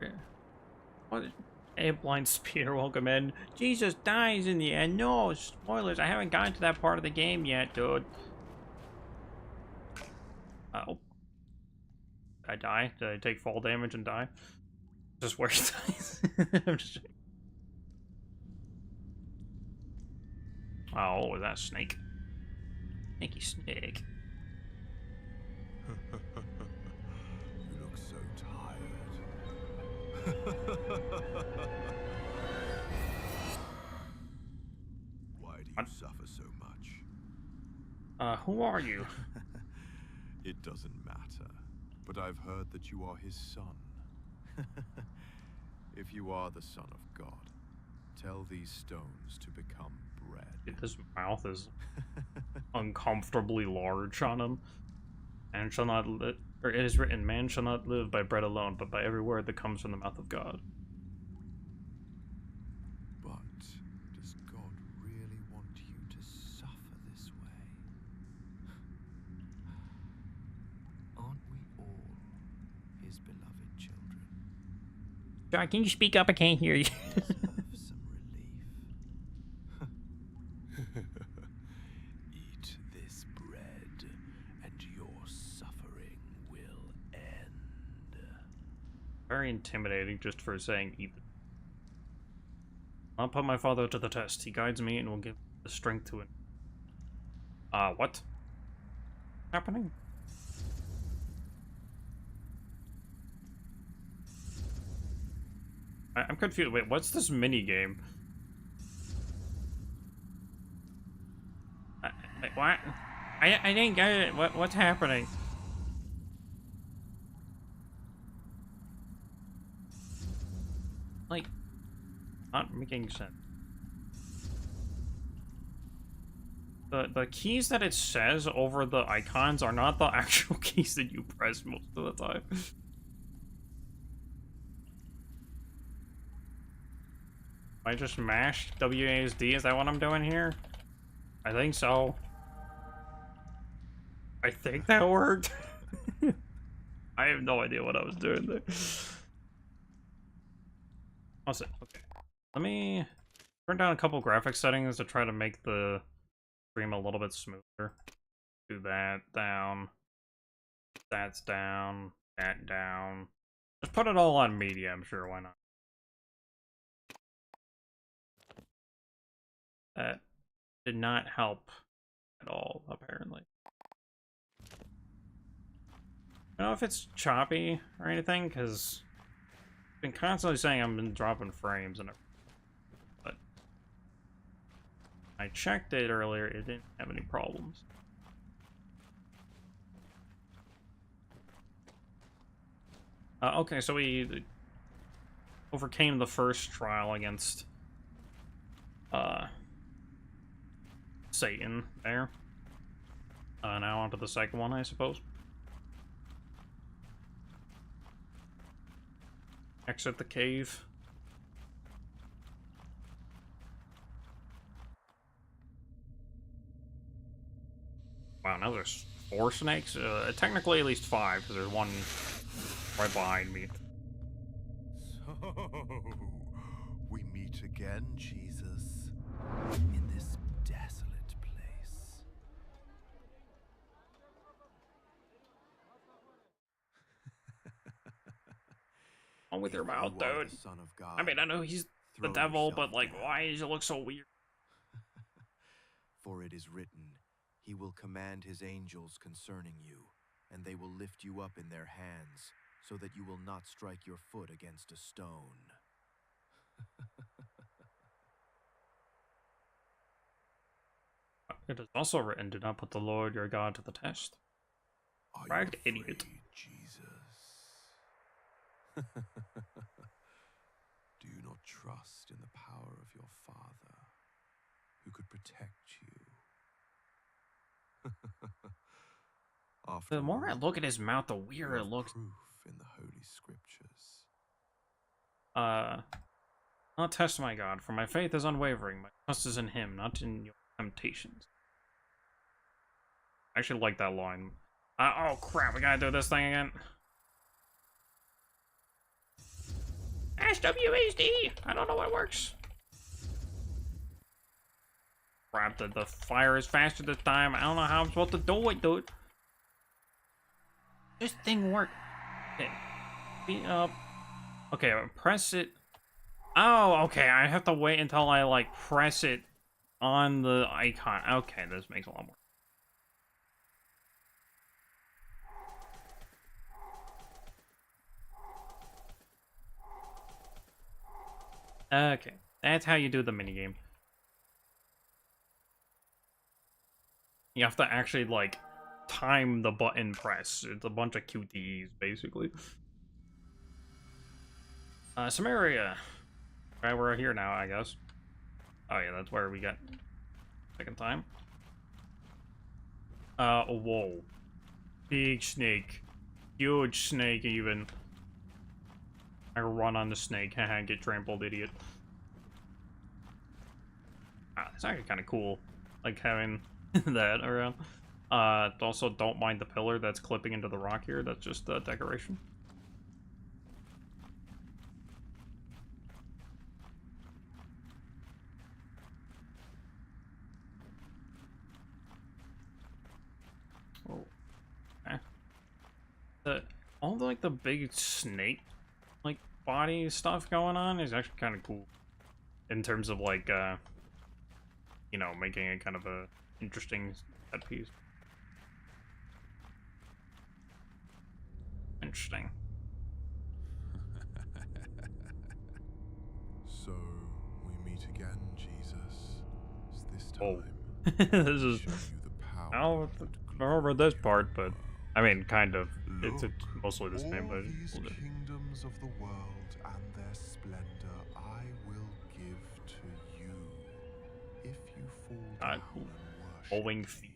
Okay. What? Hey, Blind Speeder, welcome in. Jesus dies in the end. No, spoilers. I haven't gotten to that part of the game yet, dude. Oh. Did I die? Did I take fall damage and die? Just where he dies. I'm just... Oh, was that a snake? Snaky snake. You look so tired. Why do you suffer so much? Who are you? It doesn't matter, but I've heard that you are his son. If you are the son of God, tell these stones to become bread. His mouth is uncomfortably large on him. And shall not live, or it is written, man shall not live by bread alone, but by every word that comes from the mouth of God. But does God really want you to suffer this way? Aren't we all his beloved children? John, can you speak up? I can't hear you. Eat this bread, and your suffering will end. Very intimidating just for saying eat. I'll put my father to the test. He guides me and will give the strength to it. What? Happening? I'm confused. Wait, what's this mini game? Wait, what? I didn't get it. What's happening? Like, not making sense. The keys that it says over the icons are not the actual keys that you press most of the time. I just mashed WASD, is that what I'm doing here? I think so. I think that worked. I have no idea what I was doing there. Also, okay. Let me turn down a couple graphics settings to try to make the stream a little bit smoother. Do that down. That's down. That down. Just put it all on media, I'm sure, why not? That did not help at all, apparently. I don't know if it's choppy or anything, because I've been constantly saying I've been dropping frames and everything. But I checked it earlier, it didn't have any problems. Okay, so we overcame the first trial against Satan there. Now onto the second one, I suppose. Exit the cave. Wow, now there's 4 snakes? Technically at least 5, because there's one right behind me. So, we meet again, Jesus, in this desolate place. On with your mouth, dude. I mean, I know he's the devil, but like, why does he look so weird? For it is written, he will command his angels concerning you, and they will lift you up in their hands, so that you will not strike your foot against a stone. It is also written, do not put the Lord your God to the test. Right, idiot. Jesus? Do you not trust in the power of your Father, who could protect you? The more I look at his mouth, the weirder it looks. Proof in the Holy Scriptures. Not test my God, for my faith is unwavering. My trust is in him, not in your temptations. I actually like that line. Oh crap, we gotta do this thing again. Ah! Mash WASD! I don't know what works. Crap, the fire is faster this time. I don't know how I'm supposed to do it, dude. This thing worked. Okay. Beat up. Okay, press it. Oh, okay. I have to wait until I, like, press it on the icon. Okay, this makes a lot more. Okay, that's how you do the minigame. You have to actually, like, time the button press. It's a bunch of QTEs, basically. Samaria. Right, we're here now, I guess. Oh yeah, that's where we get second time. Whoa. Big snake. Huge snake, even. I run on the snake. Haha, get trampled, idiot. It's actually kind of cool. Like, having that around. Also, don't mind the pillar that's clipping into the rock here. That's just decoration. Oh. Okay. All the, like, the big snake, like, body stuff going on is actually kind of cool. In terms of, like, you know, making it kind of a interesting set piece. Interesting. So, we meet again, Jesus. This Oh. time, This is... I don't remember this part, but... I mean, kind of. It's mostly the same, but... These kingdoms of the world and their splendor I will give to you, if you fall down and Bowling feet.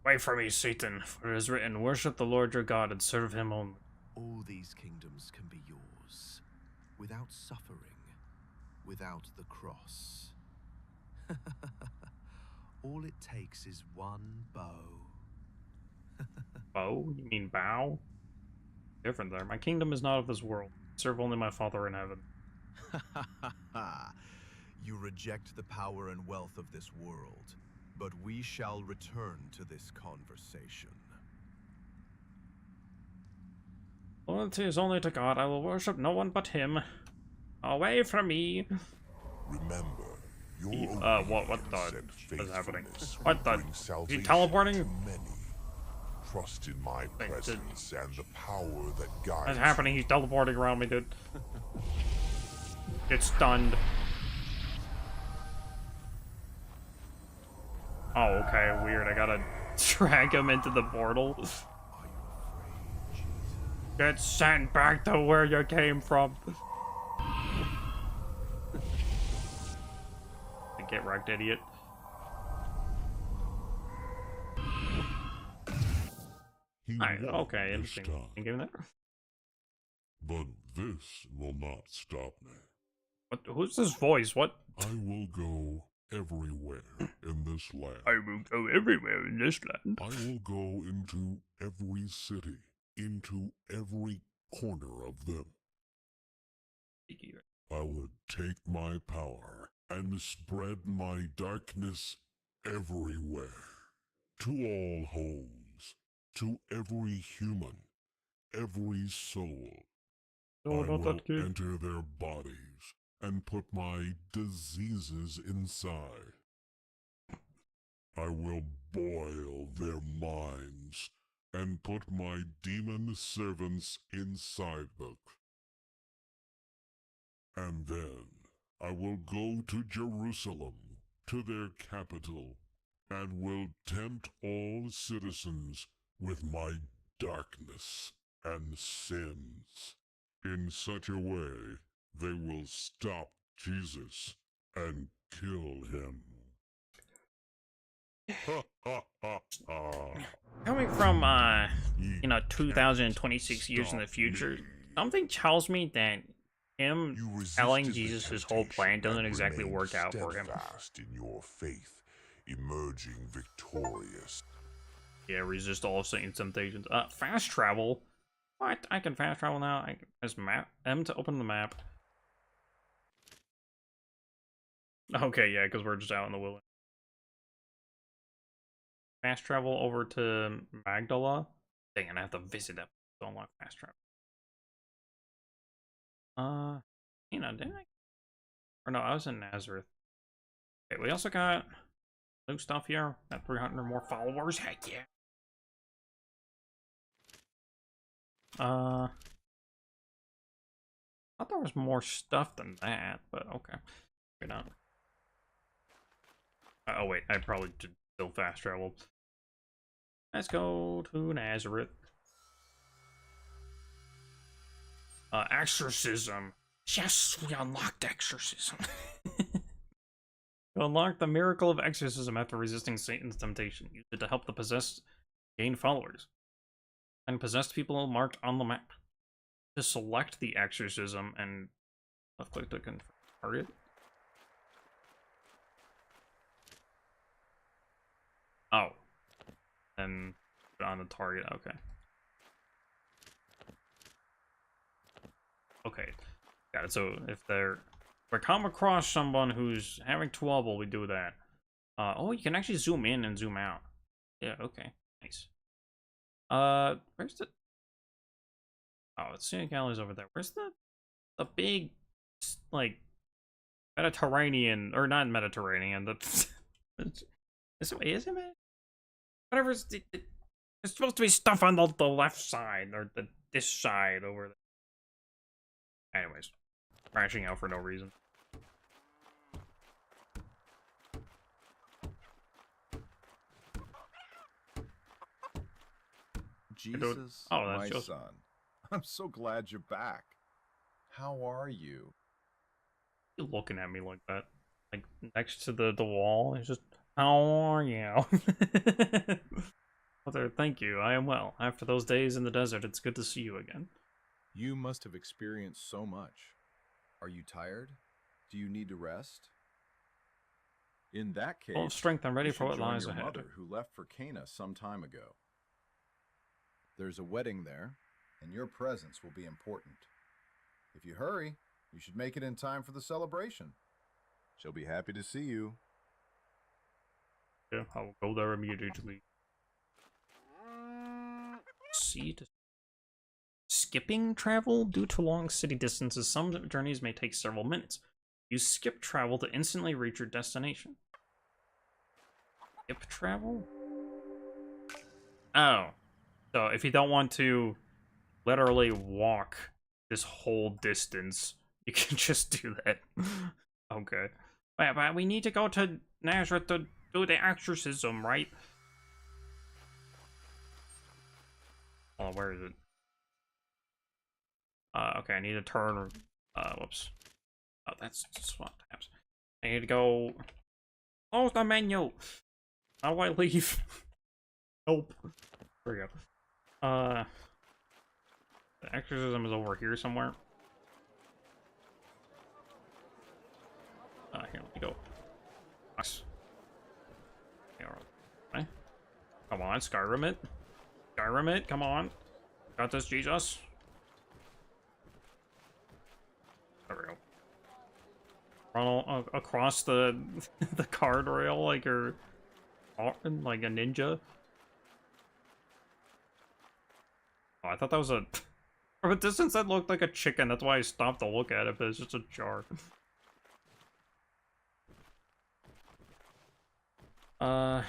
Away from me, Satan, for it is written, worship the Lord your God and serve him only. All these kingdoms can be yours, without suffering, without the cross. All it takes is one bow. Bow? You mean bow? Different there. My kingdom is not of this world. Serve only my Father in heaven. You reject the power and wealth of this world, but we shall return to this conversation. Loyalty is only to God. I will worship no one but him. Away from me. Remember, what is happening? What the? Is he teleporting? Trust in my presence and the power that guides. What's happening? He's teleporting around me, dude. Get stunned. Oh, okay, weird. I gotta drag him into the portal. Get sent back to where you came from. Get wrecked, idiot. Okay, interesting. Give that. But this will not stop me. What? Who's this voice? What? I will go everywhere in this land. I will go everywhere in this land. I will go into every city, into every corner of them. I will take my power and spread my darkness everywhere, to all homes, to every human, every soul. I will enter their bodies and put my diseases inside. I will boil their minds and put my demon servants inside them. And then I will go to Jerusalem, to their capital, and will tempt all citizens with my darkness and sins. In such a way, they will stop Jesus and kill him. Coming from, 2026 years in the future, something tells me that him telling Jesus his whole plan doesn't exactly work out for him. In your faith, emerging victorious. Yeah, resist all Satan's temptations. Fast travel? What? I can fast travel now. I can press map M to open the map. Okay, yeah, because we're just out in the wilderness. Fast travel over to Magdala. Dang, and I have to visit that to unlock fast travel. You know, didn't I? Or no, I was in Nazareth. Okay, we also got new stuff here. Got 300 or more followers. Heck yeah. I thought there was more stuff than that, but okay. Maybe not. Oh wait, I probably did still fast travel. Let's go to Nazareth. Exorcism. Yes, we unlocked exorcism. You unlock the miracle of exorcism after resisting Satan's temptation. Use it to help the possessed gain followers. And possessed people marked on the map. To select the exorcism and left click to confirm target. Oh. And put on the target, okay. Okay. Got it. So if we come across someone who's having trouble, we do that. Oh, you can actually zoom in and zoom out. Yeah, okay. Nice. Where's the... Oh, it's scenic alleys over there. Where's the big, like, Mediterranean, or not Mediterranean, the... is it? Whatever, there's supposed to be stuff on the left side, or this side over there. Anyways, crashing out for no reason. Jesus, oh, that's my just... son. I'm so glad you're back. How are you? You're looking at me like that. Like, next to the wall. It's just, how are you? Mother, thank you. I am well. After those days in the desert, it's good to see you again. You must have experienced so much. Are you tired? Do you need to rest? In that case, full of strength and ready you for what should join lies your ahead. mother, who left for Cana some time ago. There's a wedding there, and your presence will be important. If you hurry, you should make it in time for the celebration. She'll be happy to see you. Yeah, I'll go there immediately. See, skipping travel due to long city distances. Some journeys may take several minutes. Use skip travel to instantly reach your destination. Skip travel? Oh. So if you don't want to literally walk this whole distance, you can just do that. Okay. But we need to go to Nazareth to do the exorcism, right? Oh, where is it? Okay, I need to turn, whoops. Oh, that's swap tabs. I need to go, close the menu. How do I leave? Nope. There we go. The exorcism is over here somewhere. Here, let me go. Nice. Okay. Come on, Skyrim it. Skyrim it, come on. Got this, Jesus. There we go. Run across the the guardrail like you're like a ninja. Oh, I thought that was a... From a distance that looked like a chicken, that's why I stopped to look at it, but it's just a jar. Okay.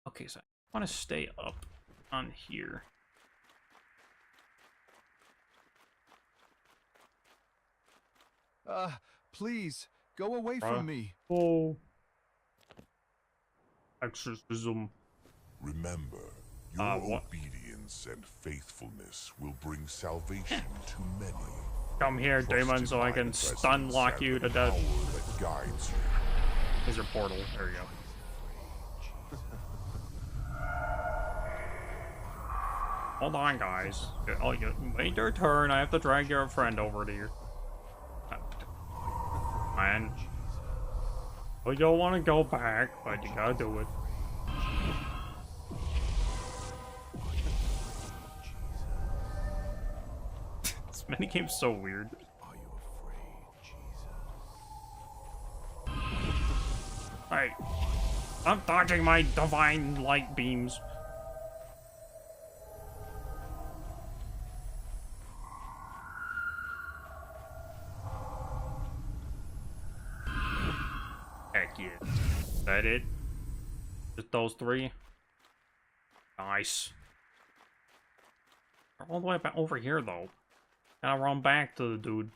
Okay, so I want to stay up on here. Please, go away from me. Oh. Exorcism. Remember, your obedience and faithfulness will bring salvation to many. Come here, demon, so I can stun lock you to death. That guides you. Here's your portal. There you go. Hold on, guys. Oh, you wait your turn. I have to drag your friend over to you. Man. Well, you don't want to go back, but you gotta do it. Minigame's so weird. Are you afraid, Jesus? Hey, stop dodging my divine light beams. Heck yeah. Is that it? Just those three? Nice. They're all the way back over here, though. Gotta run back to the dude.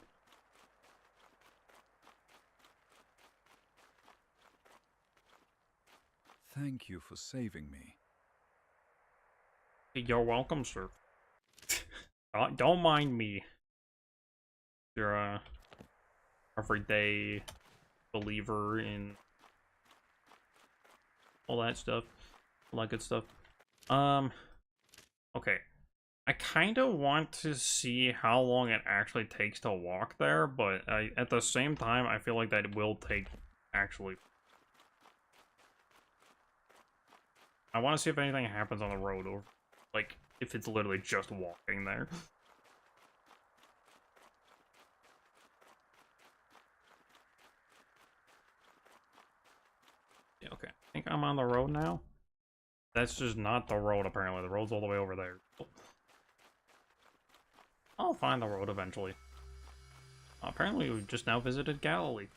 Thank you for saving me. You're welcome, sir. Don't mind me. You're a everyday believer in all that stuff. All that good stuff. Okay. I kind of want to see how long it actually takes to walk there, but at the same time, I feel like that will take, actually. I want to see if anything happens on the road, or, like, if it's literally just walking there. Yeah, okay. I think I'm on the road now. That's just not the road, apparently. The road's all the way over there. I'll find the road eventually. Apparently, we've just now visited Galilee.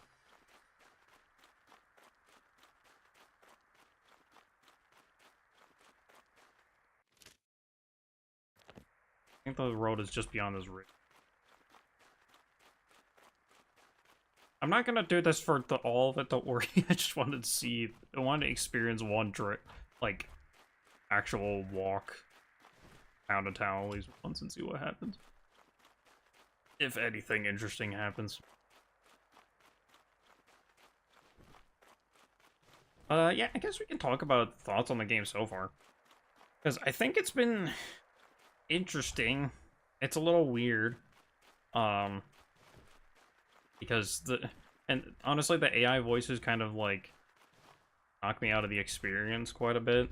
I think the road is just beyond this ridge. I'm not gonna do this for all of it, don't worry. I just wanted to see, I wanted to experience one trip, like, actual walk town to town at least once and see what happens. If anything interesting happens. Yeah, I guess we can talk about thoughts on the game so far. Because I think it's been interesting. It's a little weird. Because and honestly, the AI voices kind of, like, knock me out of the experience quite a bit.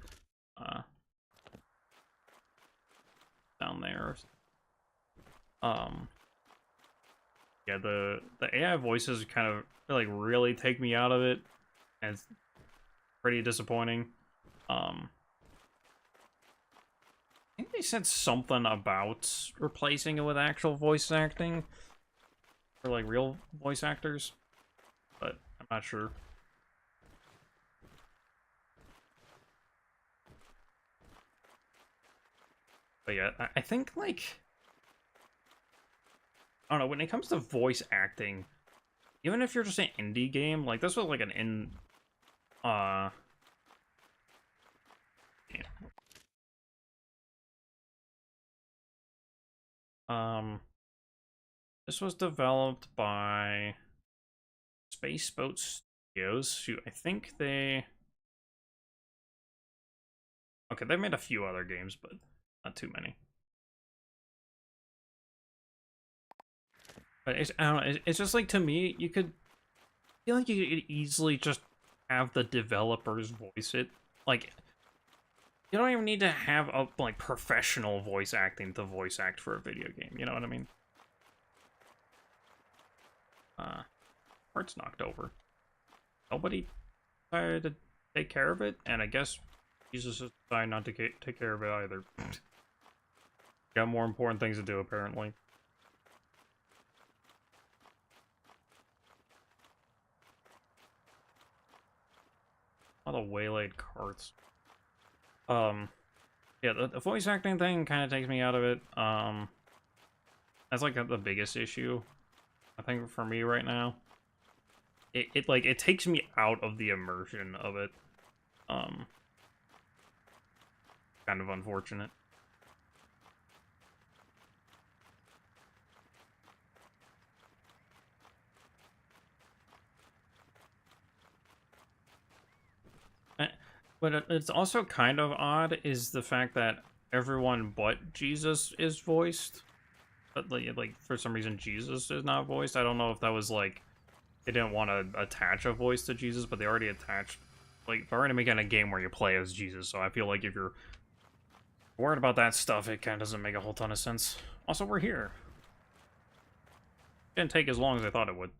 Down there. Yeah, the AI voices kind of, like, really take me out of it, and it's pretty disappointing. I think they said something about replacing it with actual voice acting for, like, real voice actors, but I'm not sure. But yeah, I think, like, I don't know, when it comes to voice acting, even if you're just an indie game, like, this was like an yeah. This was developed by Space Boat Studios, who I think they... Okay, they made a few other games, but not too many. But it's, I don't know, it's just like, to me, you could feel like you could easily just have the developers voice it. Like, you don't even need to have a, like, professional voice acting to voice act for a video game, you know what I mean? Part's knocked over. Nobody decided to take care of it, and I guess Jesus decided not to take care of it either. Got more important things to do, apparently. A lot of waylaid carts. Yeah, the voice acting thing kind of takes me out of it. That's like the biggest issue, I think, for me right now. It takes me out of the immersion of it. Kind of unfortunate. But it's also kind of odd is the fact that everyone but Jesus is voiced. But, like, for some reason, Jesus is not voiced. I don't know if that was, like, they didn't want to attach a voice to Jesus, but they already attached, like, they're already making a game where you play as Jesus, so I feel like if you're worried about that stuff, it kind of doesn't make a whole ton of sense. Also, we're here. Didn't take as long as I thought it would.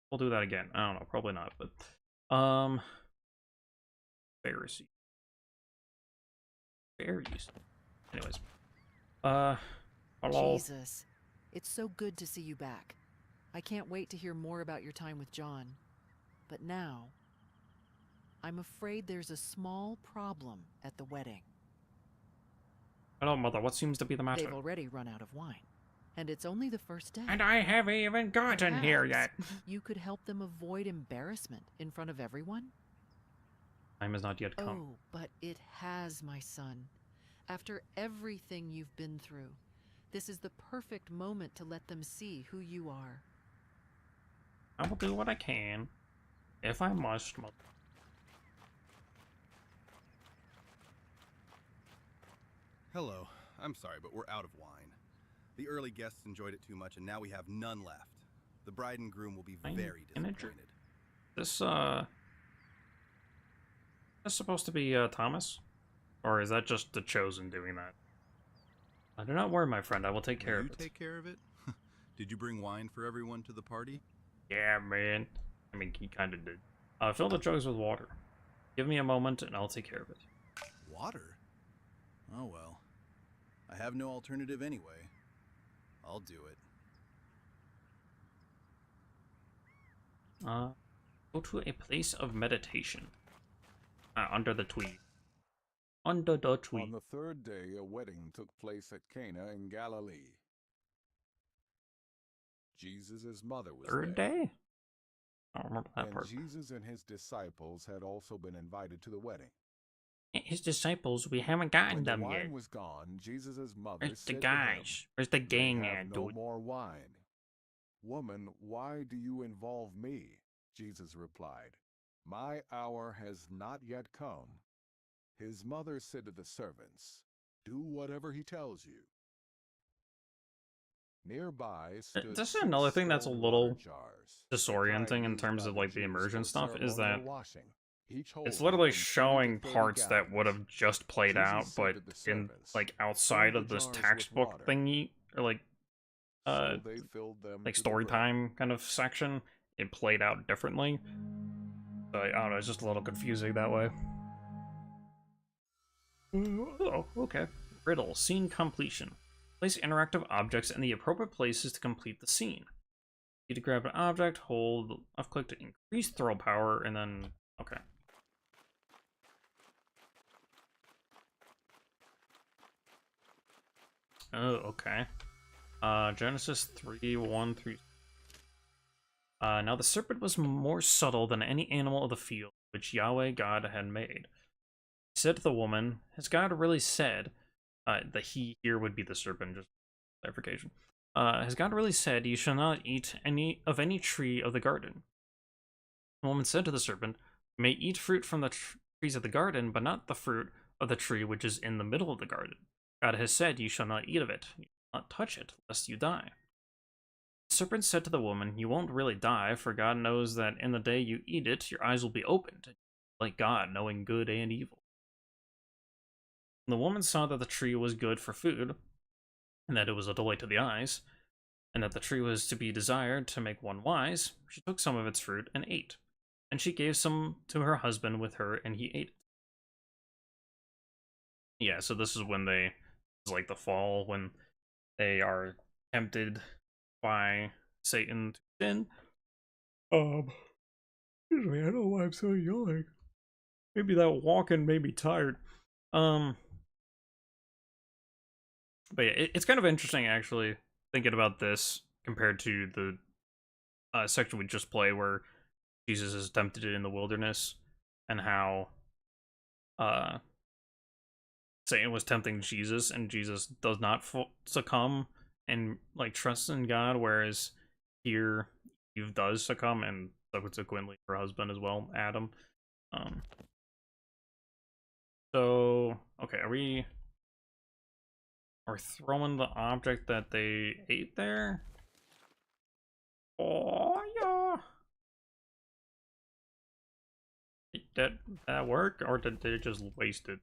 We'll do that again. I don't know, probably not, but Pharisee. Fairies. Anyways. Hello. Jesus. It's so good to see you back. I can't wait to hear more about your time with John. But now, I'm afraid there's a small problem at the wedding. Hello, Mother. What seems to be the matter? They've already run out of wine. And it's only the first day. And I haven't even gotten here yet. You could help them avoid embarrassment in front of everyone? Time has not yet come. Oh, but it has, my son. After everything you've been through, this is the perfect moment to let them see who you are. I will do what I can, if I must, Mother. Hello. I'm sorry, but we're out of wine. The early guests enjoyed it too much, and now we have none left. The bride and groom will be very disappointed. This supposed to be Thomas? Or is that just the Chosen doing that? Do not worry, my friend. I will take care of it. You take care of it? Did you bring wine for everyone to the party? Yeah, man. I mean, he kind of did. Fill the jugs with water. Give me a moment, and I'll take care of it. Water? Oh well. I have no alternative anyway. I'll do it. Go to a place of meditation. Under the tree. Under the tree. On the third day, a wedding took place at Cana in Galilee. Jesus' mother was Third there. day? I don't remember that And part. Jesus and his disciples had also been invited to the wedding. His disciples, we haven't gotten When them the wine yet. was gone, Jesus' mother Where's the said guys? to Where's the him, gang "They at, have no dude? more wine." "Woman, why do you involve me?" Jesus replied. "My hour has not yet come." His mother said to the servants, "Do whatever he tells you." Nearby stood This is 6 another thing that's a stone little water jars, disorienting in used terms by of the like the Jews immersion for stuff, is that ceremonial washing. Each it's holding literally from 20 to showing 30 parts that would gallons. have just played Jesus out, said but to the in servants, like outside "Fill of the this jars with textbook water." thingy, or like So they filled them like to the story brim. time kind of section, it played out differently. So I don't know, it's just a little confusing that way. Oh, okay. Riddle. Scene completion. Place interactive objects in the appropriate places to complete the scene. You need to grab an object, hold left click to increase throw power, and then okay. Oh, okay. Genesis 3:1-3. Now the serpent was more subtle than any animal of the field which Yahweh God had made. He said to the woman, has God really said, the he here would be the serpent, just clarification. Has God really said, you shall not eat any tree of the garden? The woman said to the serpent, you may eat fruit from the trees of the garden, but not the fruit of the tree which is in the middle of the garden. God has said, you shall not eat of it, you shall not touch it, lest you die. The serpent said to the woman, you won't really die, for God knows that in the day you eat it, your eyes will be opened, like God, knowing good and evil. And the woman saw that the tree was good for food, and that it was a delight to the eyes, and that the tree was to be desired to make one wise. She took some of its fruit and ate, and she gave some to her husband with her, and he ate it. Yeah, so this is when it's like the fall, when they are tempted by Satan to sin. Excuse me, I don't know why I'm so yawning. Maybe that walking made me tired. But yeah, it's kind of interesting actually thinking about this compared to the section we just played where Jesus is tempted in the wilderness and how Satan was tempting Jesus and Jesus does not succumb and like trusts in God, whereas here Eve does succumb and subsequently her husband as well, Adam. So okay, are we throwing the object that they ate there? Oh yeah. Did that work, or did they just waste it?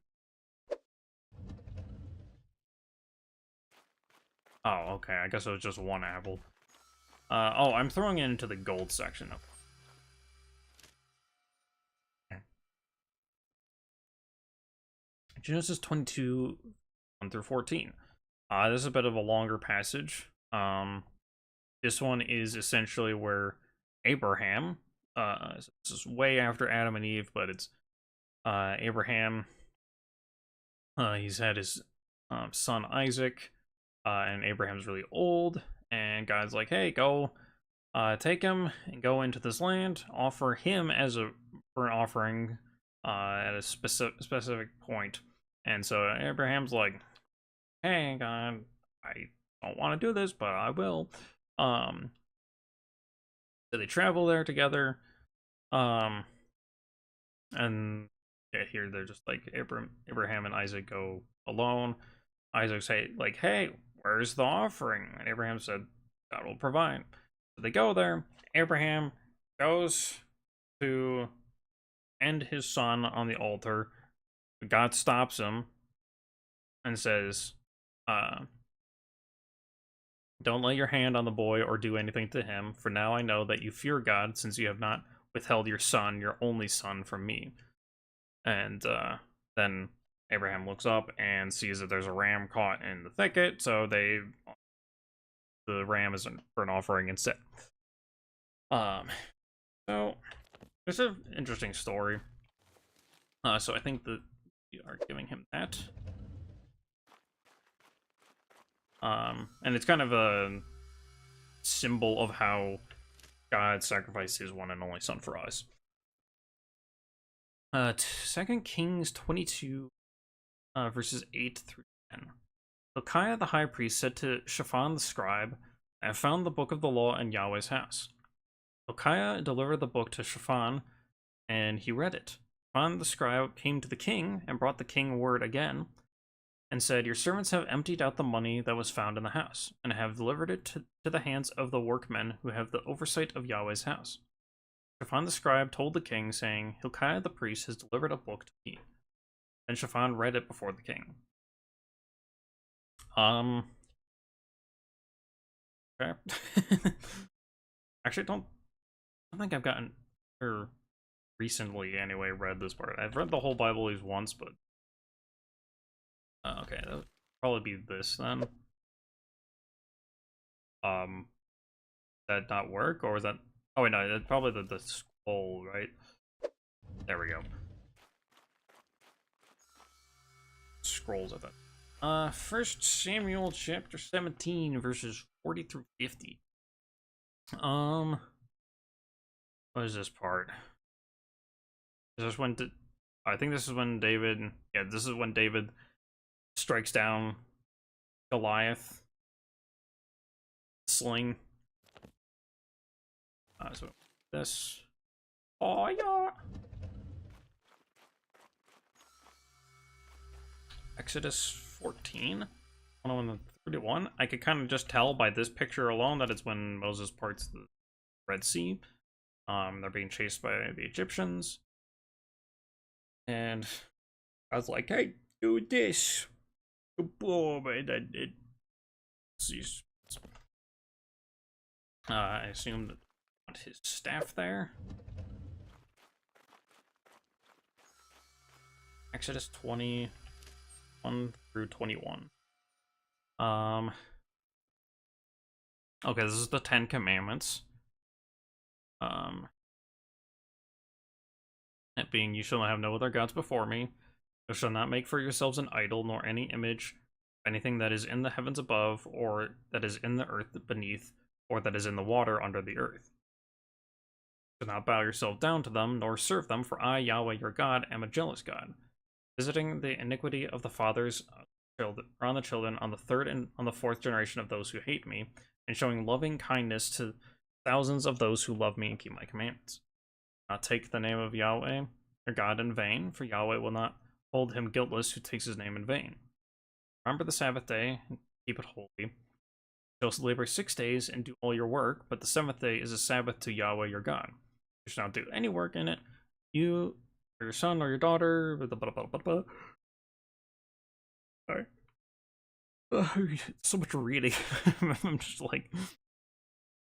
Oh, okay. I guess it was just one apple. Oh, I'm throwing it into the gold section. Okay. Genesis 22, 1 through 14. This is a bit of a longer passage. This one is essentially where Abraham, this is way after Adam and Eve, but it's Abraham. He's had his son Isaac, and Abraham's really old, and God's like, hey, go take him and go into this land, offer him as a burnt offering at a specific point. And so Abraham's like, hey, God, I don't want to do this, but I will. So they travel there together. And yeah, here they're just like Abraham and Isaac go alone. Isaac say like, hey, where's the offering? And Abraham said, God will provide. So they go there. Abraham goes to end his son on the altar. God stops him and says, don't lay your hand on the boy or do anything to him, for now I know that you fear God, since you have not withheld your son, your only son, from me. And then Abraham looks up and sees that there's a ram caught in the thicket, so the ram is for an offering instead. So it's an interesting story. So I think that we are giving him that. And it's kind of a symbol of how God sacrificed his one and only son for us. 2 Kings 22, verses 8 through 10. Hilkiah the high priest said to Shaphan the scribe, I have found the book of the law in Yahweh's house. Hilkiah delivered the book to Shaphan, and he read it. Shaphan the scribe came to the king and brought the king word again, and said, your servants have emptied out the money that was found in the house, and have delivered it to the hands of the workmen who have the oversight of Yahweh's house. Shaphan the scribe told the king, saying, Hilkiah the priest has delivered a book to me. Then Shaphan read it before the king. Okay. Actually, I don't think I've gotten, or recently anyway, read this part. I've read the whole Bible at least once, but okay, that would probably be this then. That not work, or was that? Oh wait, no, that's probably the scroll, right? There we go. Scrolls of it. 1 Samuel chapter 17, verses 40 through 50. What is this part? Is this when I think this is when David, yeah, this is when David strikes down Goliath. Sling. So this. Oh yeah. Exodus 14. 1:31. I could kind of just tell by this picture alone that it's when Moses parts the Red Sea. They're being chased by the Egyptians. And I was like, hey, do this. Boom, and then it sees. I assume that his staff there. Exodus 21 through 21. Okay, this is the 10 Commandments. It being, you shall have no other gods before me. You shall not make for yourselves an idol, nor any image, anything that is in the heavens above, or that is in the earth beneath, or that is in the water under the earth. Do not bow yourself down to them, nor serve them, for I, Yahweh your God, am a jealous God, visiting the iniquity of the fathers on the children, on the third and on the fourth generation of those who hate me, and showing loving kindness to thousands of those who love me and keep my commandments. Not take the name of Yahweh your God in vain, for Yahweh will not hold him guiltless who takes his name in vain. Remember the Sabbath day and keep it holy. You shall labor 6 days and do all your work, but the seventh day is a Sabbath to Yahweh your God. You shall not do any work in it, you or your son or your daughter, blah, blah, blah, blah, blah. Sorry. So much reading. I'm just like,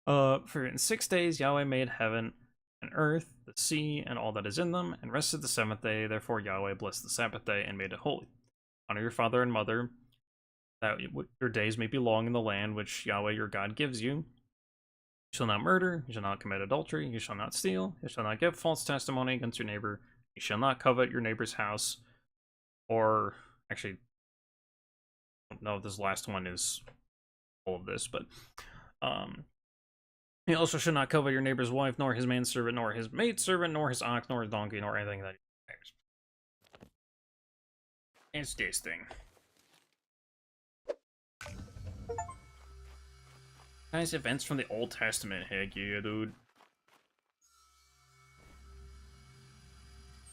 for in 6 days Yahweh made heaven and earth, the sea, and all that is in them, and rested the seventh day. Therefore Yahweh blessed the Sabbath day and made it holy. Honor your father and mother, that your days may be long in the land which Yahweh your God gives you. You shall not murder, you shall not commit adultery, you shall not steal, you shall not give false testimony against your neighbor, you shall not covet your neighbor's house, or, actually, I don't know if this last one is all of this, but, you also should not covet your neighbor's wife, nor his manservant, nor his maidservant, nor his ox, nor his donkey, nor anything that he owns. It's this thing. Nice events from the Old Testament, heck yeah, dude.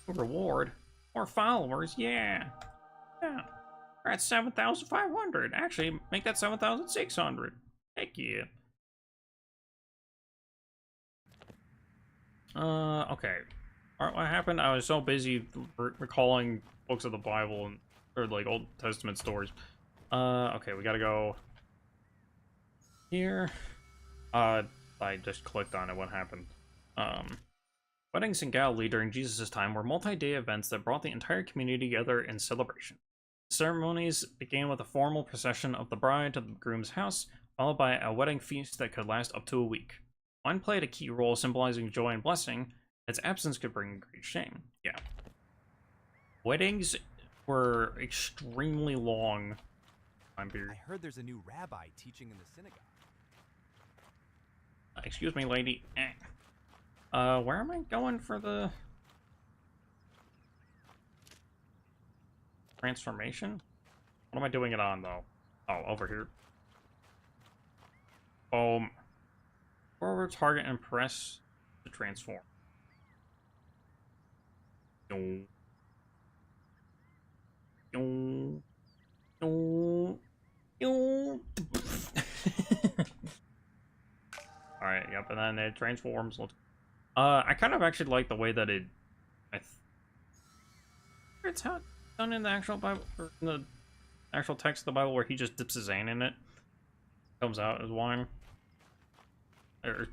Reward. More followers, yeah. Yeah. We're at 7,500. Actually, make that 7,600. Heck yeah. Okay. Alright, what happened? I was so busy recalling books of the Bible and, or like Old Testament stories. Okay, we gotta go here. I just clicked on it. What happened? Weddings in Galilee during Jesus' time were multi-day events that brought the entire community together in celebration. The ceremonies began with a formal procession of the bride to the groom's house, followed by a wedding feast that could last up to a week. Wine played a key role symbolizing joy and blessing. Its absence could bring great shame. Yeah. Weddings were extremely long time period. I heard there's a new rabbi teaching in the synagogue. Excuse me, lady. Where am I going for the transformation? What am I doing it on, though? Oh, over here. Forward target and press to transform. Alright, yep, and then it transforms. I kind of actually like the way that it... It's how it's done in the actual Bible, or in the actual text of the Bible, where he just dips his hand in it. Comes out as wine. Or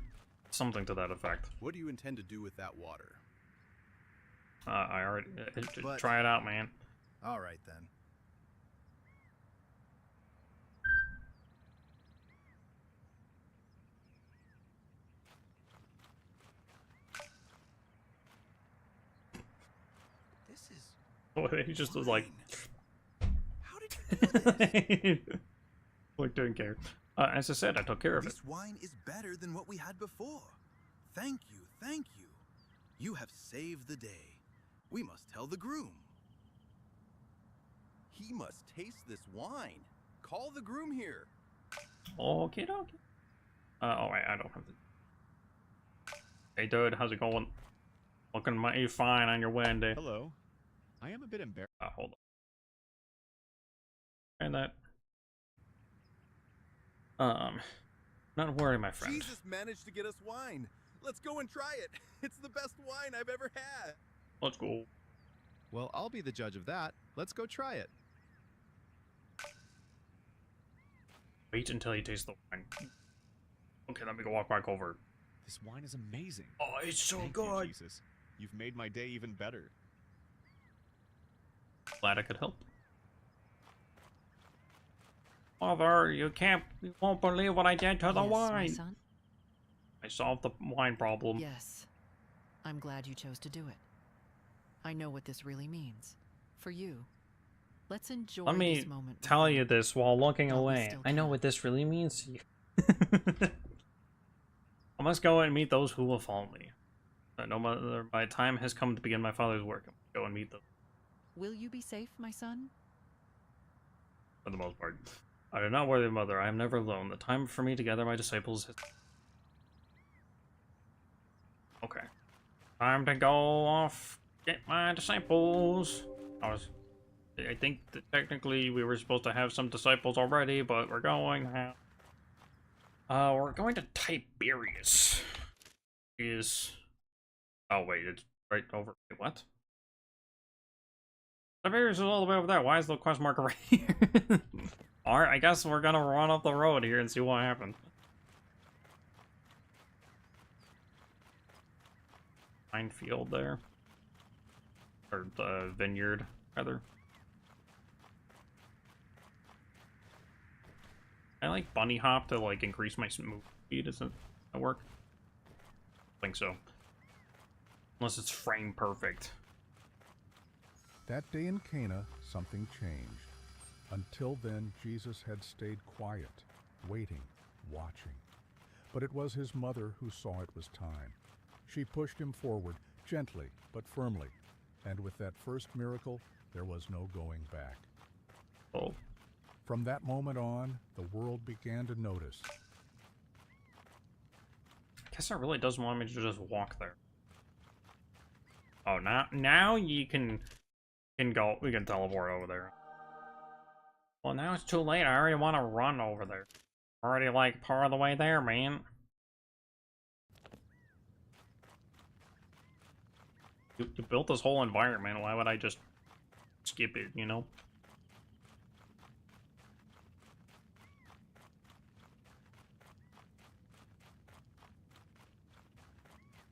something to that effect. What do you intend to do with that water? I already... try it out, man. Alright then. He just was like... How did you do this? Like, didn't care. As I said, I took care of it. This wine is better than what we had before. Thank you, thank you. You have saved the day. We must tell the groom. He must taste this wine. Call the groom here. Okay, dokie. Alright, I don't have to... Hey, dude, how's it going? Looking mighty fine on your wedding day. Hello. I am a bit embarrassed. Hold on. And that... Not worry, my friend. Jesus managed to get us wine. Let's go and try it. It's the best wine I've ever had. Let's go. Well, I'll be the judge of that. Let's go try it. Wait until you taste the wine. Okay, let me go walk back over. This wine is amazing. Oh, it's so Thank good. You, Jesus. You've made my day even better. Glad I could help. Mother, you won't believe what I did to the wine. My son? I solved the wine problem. Yes. I'm glad you chose to do it. I know what this really means. For you. Let's enjoy Let me this moment. tell you this while looking away. I know what this really means to you. I must go and meet those who will follow me. No matter my time has come to begin my father's work. I must go and meet them. Will you be safe, my son? For the most part. I do not worry, mother. I am never alone. The time for me to gather my disciples has... Okay. Time to go off. Get my disciples. I think that technically we were supposed to have some disciples already, but we're going now. We're going to Tiberias. Oh wait, it's right over. Wait, what? Tiberias is all the way over there. Why is the quest marker right here? Alright, I guess we're gonna run up the road here and see what happens. Minefield there. Or the vineyard, rather. I like bunny hop to like increase my move speed. Doesn't that work? I think so. Unless it's frame perfect. That day in Cana, something changed. Until then, Jesus had stayed quiet, waiting, watching. But it was his mother who saw it was time. She pushed him forward, gently but firmly. And with that first miracle, there was no going back. Oh. From that moment on, the world began to notice. I guess it really doesn't want me to just walk there. Oh, now you can go. We can teleport over there. Well, now it's too late. I already want to run over there. Already like part of the way there, man. You built this whole environment. Why would I just skip it? You know.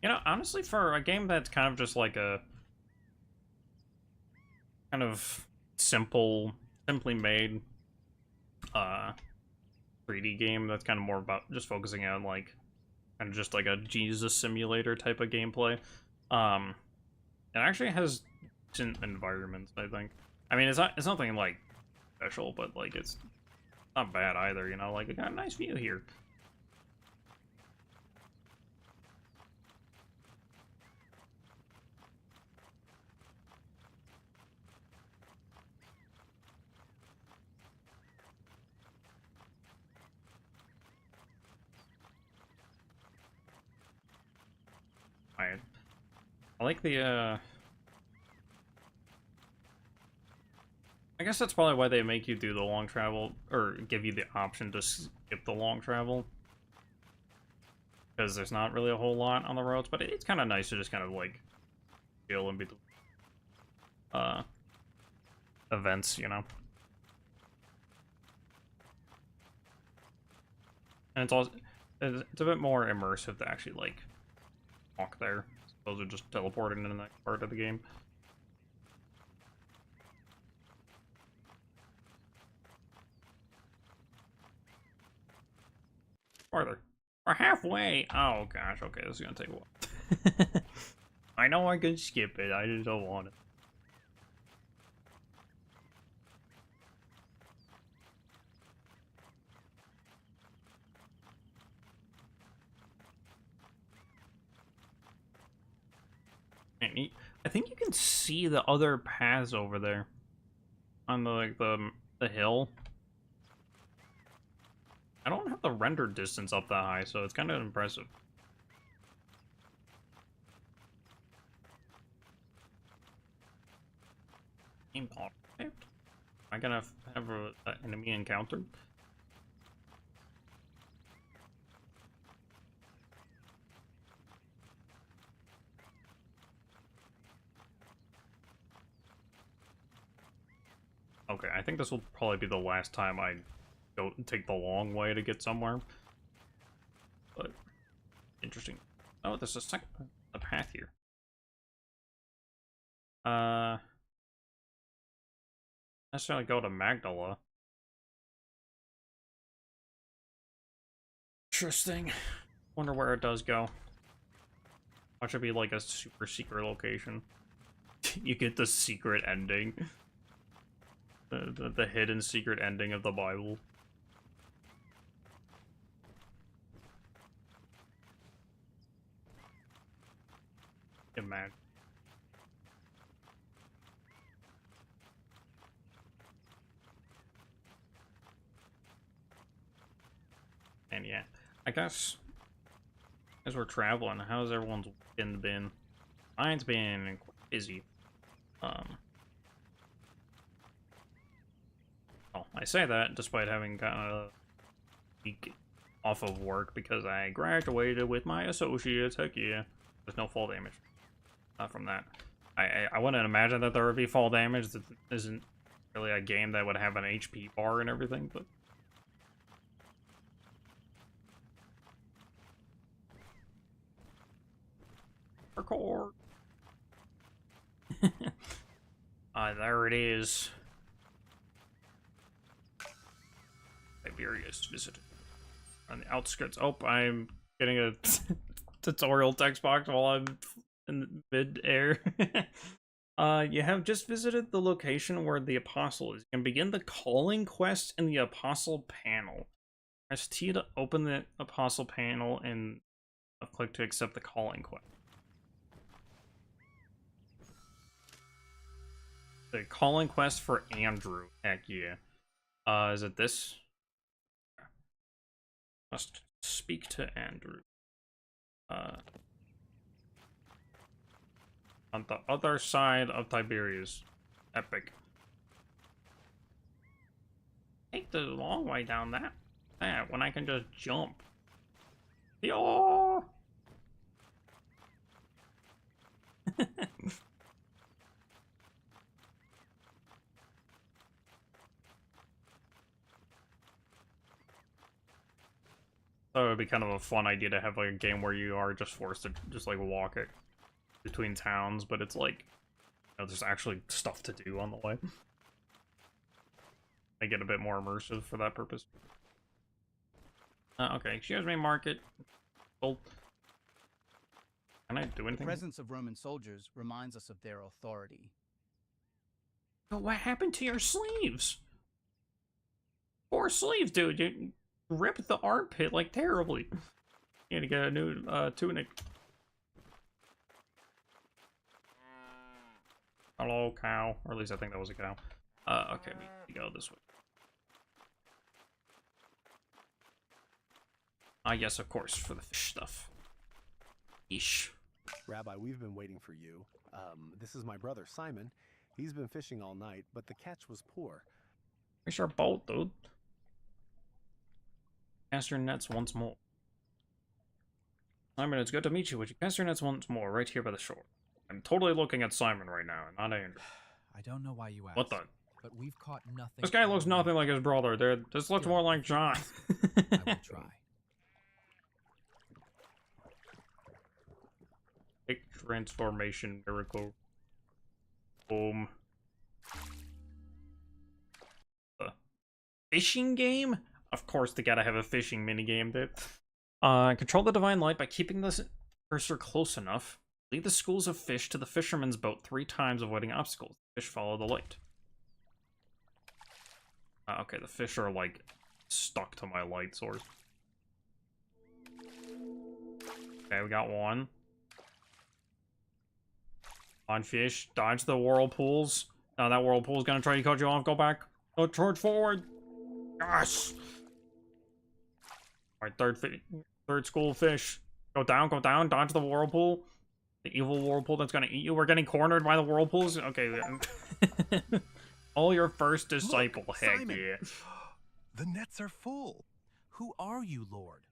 You know, honestly, for a game that's kind of just like a kind of simply made 3D game that's kind of more about just focusing on like kind of just like a Jesus simulator type of gameplay. It actually has decent environments, I think. I mean, it's nothing like special, but like it's not bad either, you know, like it got a nice view here. I like the, I guess that's probably why they make you do the long travel, or give you the option to skip the long travel. Because there's not really a whole lot on the roads, but it's kind of nice to just kind of, like, chill and be the, events, you know? And it's also, it's a bit more immersive to actually, like, walk there. Those are just teleporting in that part of the game. Farther. We're halfway! Oh gosh, okay, this is gonna take a while. I know I can skip it, I just don't want it. And I think you can see the other paths over there. On the, like, the hill. I don't have the render distance up that high, so it's kind of impressive. Am I gonna have an enemy encounter? Okay, I think this will probably be the last time I go take the long way to get somewhere. But interesting. Oh, there's a path here. Necessarily go to Magdala. Interesting. Wonder where it does go. Watch it be like a super secret location. You get the secret ending. The hidden secret ending of the Bible. Imagine. And yeah, I guess as we're traveling, how's everyone's weekend been? Mine's been quite busy. Well, I say that despite having gotten a week off of work because I graduated with my associates. Heck yeah. There's no fall damage. Not from that. I wouldn't imagine that there would be fall damage that isn't really a game that would have an HP bar and everything, but parkour. There it is. Tiberius visited on the outskirts. Oh, I'm getting a tutorial text box while I'm in mid-air. You have just visited the location where the apostle is. You can begin the calling quest in the apostle panel. Press T to open the apostle panel and click to accept the calling quest. The calling quest for Andrew. Heck yeah. Is it this? Must speak to Andrew. On the other side of Tiberius. Epic. Take the long way down that when I can just jump. Yo! So it would be kind of a fun idea to have like a game where you are just forced to just like walk it between towns, but it's like, you know, there's actually stuff to do on the way. I get a bit more immersive for that purpose. Okay, excuse me, market. Oh. Can I do anything? The presence of Roman soldiers reminds us of their authority. But what happened to your sleeves? Poor sleeves, dude. You ripped the armpit like terribly. You need to get a new tunic. Hello, cow. Or at least I think that was a cow. Okay, we need to go this way. Yes, of course, for the fish stuff. Ish. Rabbi, we've been waiting for you. This is my brother, Simon. He's been fishing all night, but the catch was poor. Where's your boat, dude? Cast your nets once more. Simon, it's good to meet you. Would you cast your nets once more, right here by the shore? I'm totally looking at Simon right now, not Andrew. I don't know why you asked. What the? But we've caught nothing. This guy looks nothing like his brother, dude. This looks more like John. I will try. Big transformation miracle. Boom. The fishing game? Of course they gotta have a fishing minigame, dude. Control the divine light by keeping the cursor close enough. Lead the schools of fish to the fisherman's boat 3 times, avoiding obstacles. Fish follow the light. Okay, the fish are, like, stuck to my light source. Okay, we got one. On fish, dodge the whirlpools. Now that whirlpool's gonna try to cut you off. Go back. Go charge forward. Yes. All right, third school fish. Go down. Dodge the whirlpool. The evil whirlpool that's gonna eat you. We're getting cornered by the whirlpools. Okay. All your first disciple. Look, heck Simon. yeah. The nets are full. Who are you, Lord?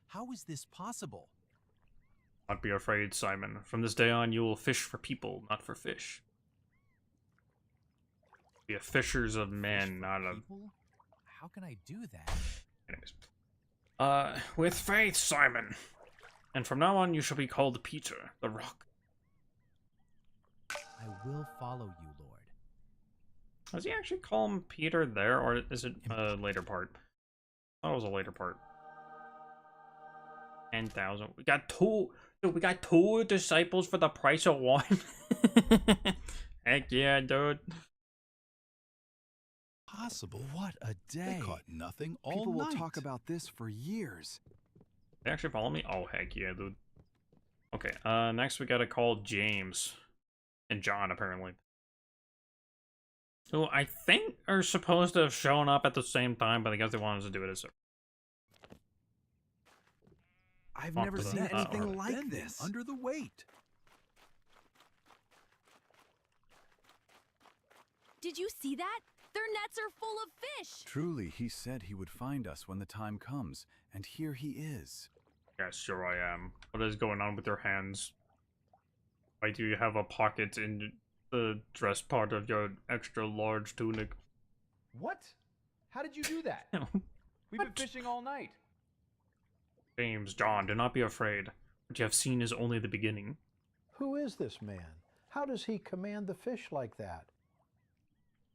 How is this possible? Not be afraid, Simon. From this day on, you will fish for people, not for fish. Be a fishers of men, not a... People? How can I do that? Anyways. With faith, Simon. And from now on, you shall be called Peter, the Rock. I will follow you, Lord. Does he actually call him Peter there, or is it a later part? I thought it was a later part. 10,000. We got two. Dude, we got 2 disciples for the price of 1. Heck yeah, dude. Possible? What a day. They caught nothing all People will night. talk about this for years. They actually follow me? Oh, heck yeah, dude. Okay, next we gotta call James. And John, apparently. Who I think are supposed to have shown up at the same time, but I guess they wanted us to do it as a... I've never seen anything like this. Under the weight. Did you see that? Their nets are full of fish! Truly, he said he would find us when the time comes, and here he is. Yes, sure I am. What is going on with your hands? Why do you have a pocket in the dress part of your extra large tunic? What? How did you do that? We've been fishing all night. James, John, do not be afraid. What you have seen is only the beginning. Who is this man? How does he command the fish like that?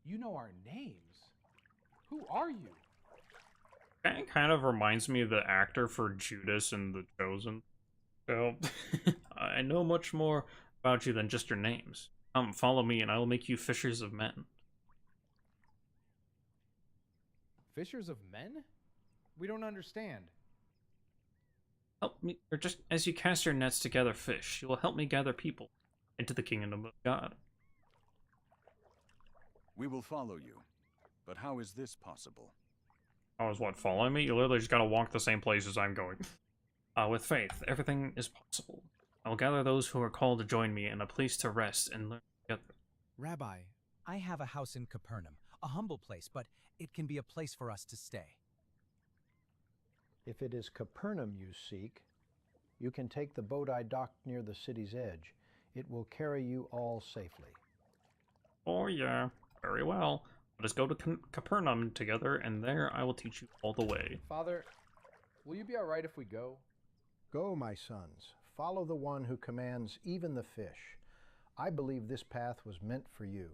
You know our names. Who are you? That kind of reminds me of the actor for Judas in The Chosen. So, I know much more about you than just your names. Come, follow me, and I will make you fishers of men. Fishers of men? We don't understand. Help me, or just as you cast your nets to gather fish, you will help me gather people into the kingdom of God. We will follow you, but how is this possible? How is what, following me? You literally just gotta walk the same places I'm going. With faith, everything is possible. I will gather those who are called to join me in a place to rest and learn together. Rabbi, I have a house in Capernaum, a humble place, but it can be a place for us to stay. If it is Capernaum you seek, you can take the boat I docked near the city's edge. It will carry you all safely. Oh yeah, very well. Let us go to Capernaum together, and there I will teach you all the way. Father, will you be all right if we go? Go, my sons. Follow the one who commands even the fish. I believe this path was meant for you.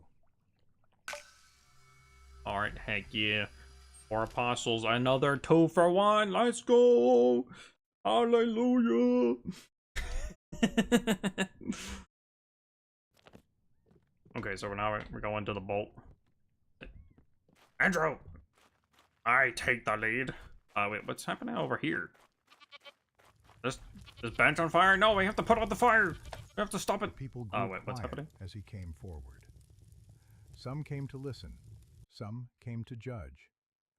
Alright, heck yeah. 4 apostles, another 2 for 1. Let's go! Hallelujah! Okay, so now we're going to the boat. Andrew! I take the lead. Wait, what's happening over here? This bench on fire? No, we have to put out the fire! We have to stop it! People grew wait, what's happening? as he came forward. Some came to listen. Some came to judge.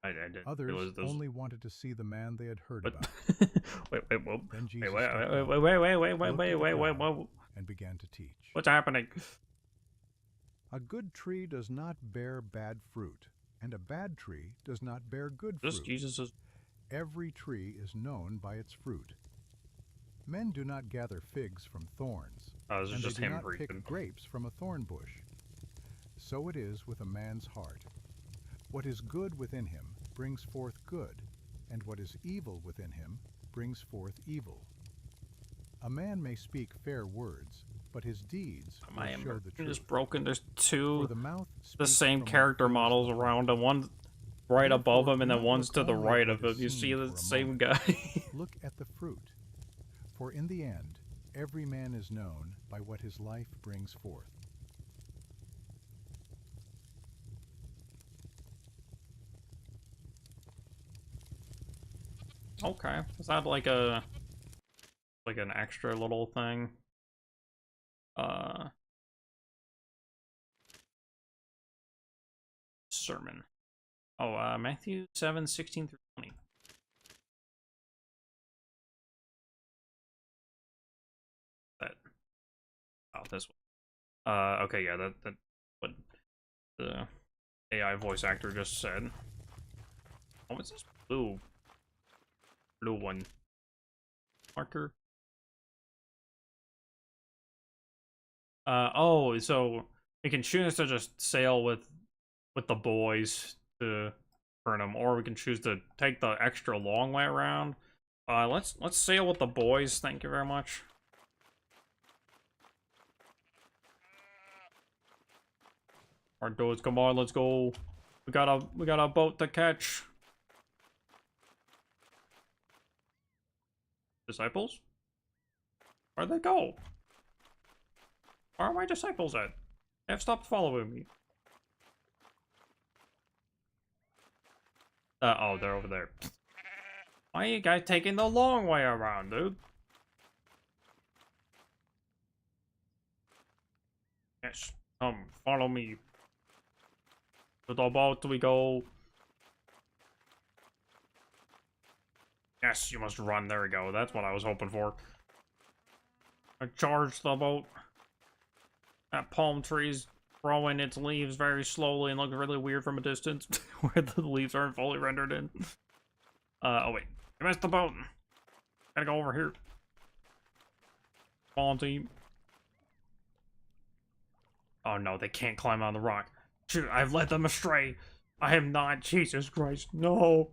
I didn't Others realize those... only wanted to see the man they had heard about. wait, whoa. Then Jesus wait, and began to teach. What's happening? A good tree does not bear bad fruit, and a bad tree does not bear good fruit. Jesus is... Every tree is known by its fruit. Men do not gather figs from thorns, this is and just they do him not preaching. pick grapes from a thorn bush. So it is with a man's heart. What is good within him brings forth good, and what is evil within him brings forth evil. A man may speak fair words, but his deeds will show the truth. Is broken. There's 2 the the same character models around, and one right above him, and then one's to the right of him. You see the same guy. Look at the fruit, for in the end, every man is known by what his life brings forth. Okay, is that like an extra little thing? Sermon. Oh, Matthew 7:16-20. This one. Okay, yeah, that what the AI voice actor just said. Oh, what's this blue one? Marker. Oh, so we can choose to just sail with the boys to Burnham, or we can choose to take the extra long way around. Let's sail with the boys. Thank you very much. Alright, dudes, come on, let's go. We got a boat to catch. Disciples? Where'd they go? Where are my disciples at? They have stopped following me. Oh, they're over there. Why are you guys taking the long way around, dude? Yes, come, follow me. To the boat we go. Yes, you must run. There we go. That's what I was hoping for. I charged the boat. That palm tree's throwing its leaves very slowly and looks really weird from a distance, where the leaves aren't fully rendered in. Oh wait. I missed the boat. Gotta go over here. Come on, team. Oh no, they can't climb on the rock. Shoot, I've led them astray. I am not Jesus Christ. No.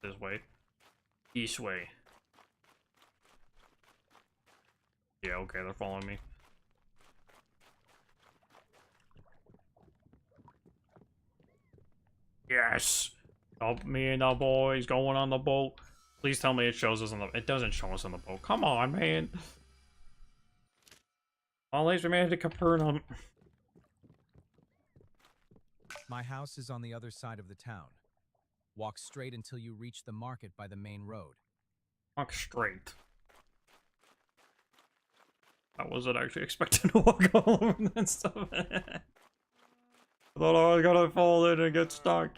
This way. East way. Yeah, okay, they're following me. Yes! Oh, me and the boys going on the boat. Please tell me it shows us on the... It doesn't show us on the boat. Come on, man. At least we made it to Capernaum. My house is on the other side of the town. Walk straight until you reach the market by the main road. Walk straight. I wasn't actually expecting to walk home and stuff. I thought I was gonna fall in and get stuck.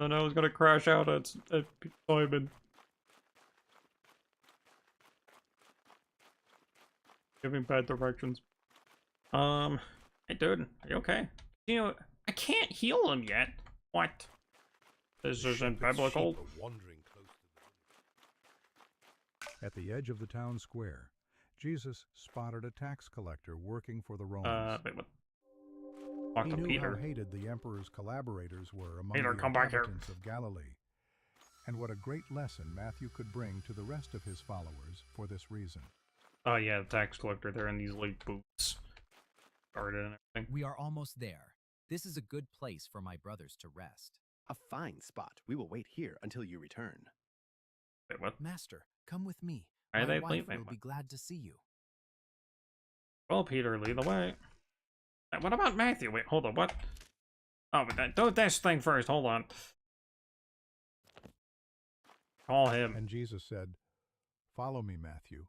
And I was gonna crash out at Simon. Giving bad directions. Hey dude, are you okay? You know, I can't heal him yet. What? This isn't biblical. At the edge of the town square, Jesus spotted a tax collector working for the Romans. Wait, what? Talk He to knew Peter. how hated the emperor's collaborators were among Peter, the come back here. inhabitants of Galilee, and what a great lesson Matthew could bring to the rest of his followers for this reason. Oh yeah, the tax collector. They're in these like boots, guarded and everything. We are almost there. This is a good place for my brothers to rest. A fine spot. We will wait here until you return. Wait, what? Master, come with me. Why are My they wife leaving? will be glad to see you. Well, Peter, lead the way. What about Matthew? Wait, hold on. What? Oh, but do this thing first. Hold on. Call him. And Jesus said, "Follow me, Matthew."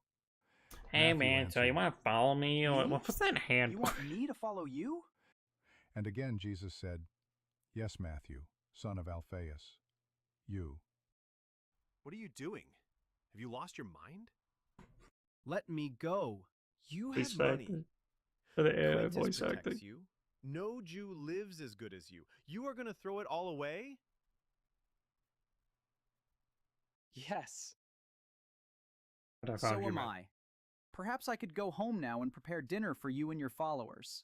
Hey, Matthew man, so you answered, want to follow me? What was that hand? You want me to follow you? And again Jesus said, "Yes, Matthew, son of Alphaeus, you." What are you doing? Have you lost your mind? Let me go. You Voice have money. acting. For the AI Quintus voice protects acting. you. No Jew lives as good as you. You are going to throw it all away? Yes. But I So found you, am man. I. Perhaps I could go home now and prepare dinner for you and your followers.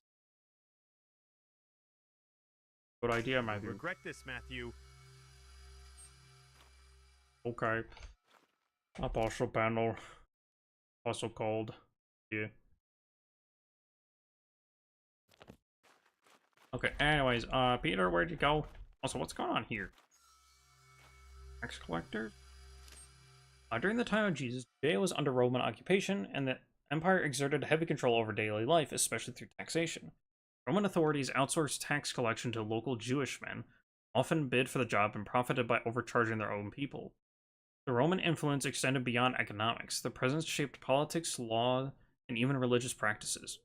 Good idea, Matthew. Regret this, Matthew. Okay. Apostle panel. Also called. Yeah. Okay, anyways, Peter, where'd you go? Also, what's going on here? Tax collector? During the time of Jesus, Judea was under Roman occupation, and the empire exerted heavy control over daily life, especially through taxation. Roman authorities outsourced tax collection to local Jewish men, often bid for the job and profited by overcharging their own people. The Roman influence extended beyond economics. The presence shaped politics, law, and even religious practices.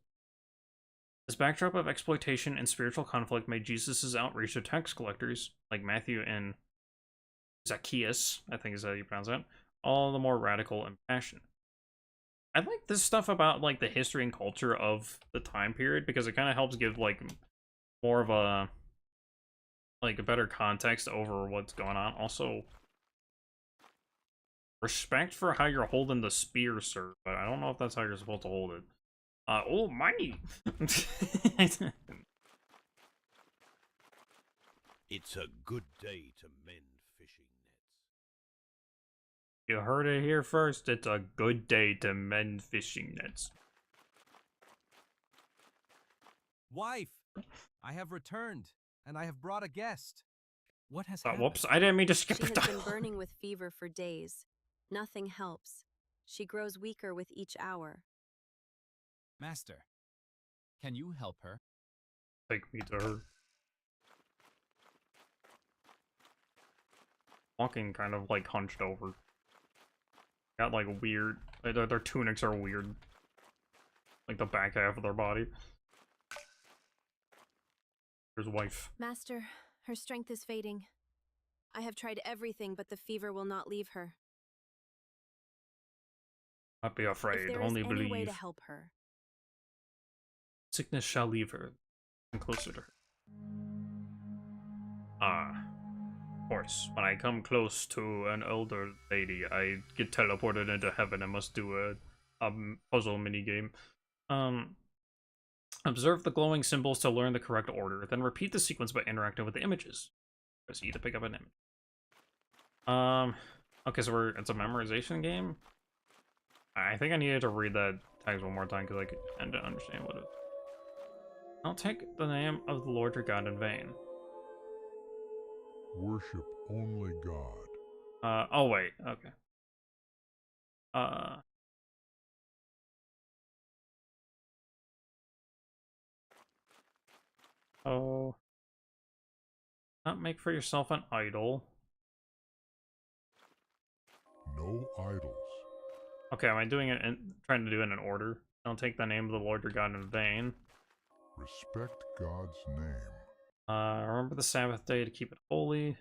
This backdrop of exploitation and spiritual conflict made Jesus' outreach to tax collectors, like Matthew and Zacchaeus, I think is how you pronounce that, all the more radical and passionate. I like this stuff about like the history and culture of the time period because it kind of helps give like more of a better context over what's going on. Also, respect for how you're holding the spear, sir, but I don't know if that's how you're supposed to hold it. Oh, money! It's a good day to mend fishing nets. You heard it here first. It's a good day to mend fishing nets. Wife, I have returned, and I have brought a guest. What has happened? Whoops, I didn't mean to skip She the has been dialogue. burning with fever for days. Nothing helps. She grows weaker with each hour. Master, can you help her? Take me to her. Walking kind of like hunched over. Got like weird. Their tunics are weird. Like the back half of their body. Here's wife. Master, her strength is fading. I have tried everything, but the fever will not leave her. Not be If afraid, there is only any way believe. to help her. Sickness shall leave her. Come closer to her. Of course. When I come close to an older lady, I get teleported into heaven and must do a puzzle minigame. Observe the glowing symbols to learn the correct order, then repeat the sequence by interacting with the images. Press E to pick up an image. Okay, so it's a memorization game? I think I needed to read that text one more time because I could understand what it is. Don't take the name of the Lord your God in vain. Worship only God. Oh wait, okay. Oh. Not make for yourself an idol. No idols. Okay, am I doing it trying to do it in order? Don't take the name of the Lord your God in vain. Respect God's name. Remember the Sabbath day to keep it holy.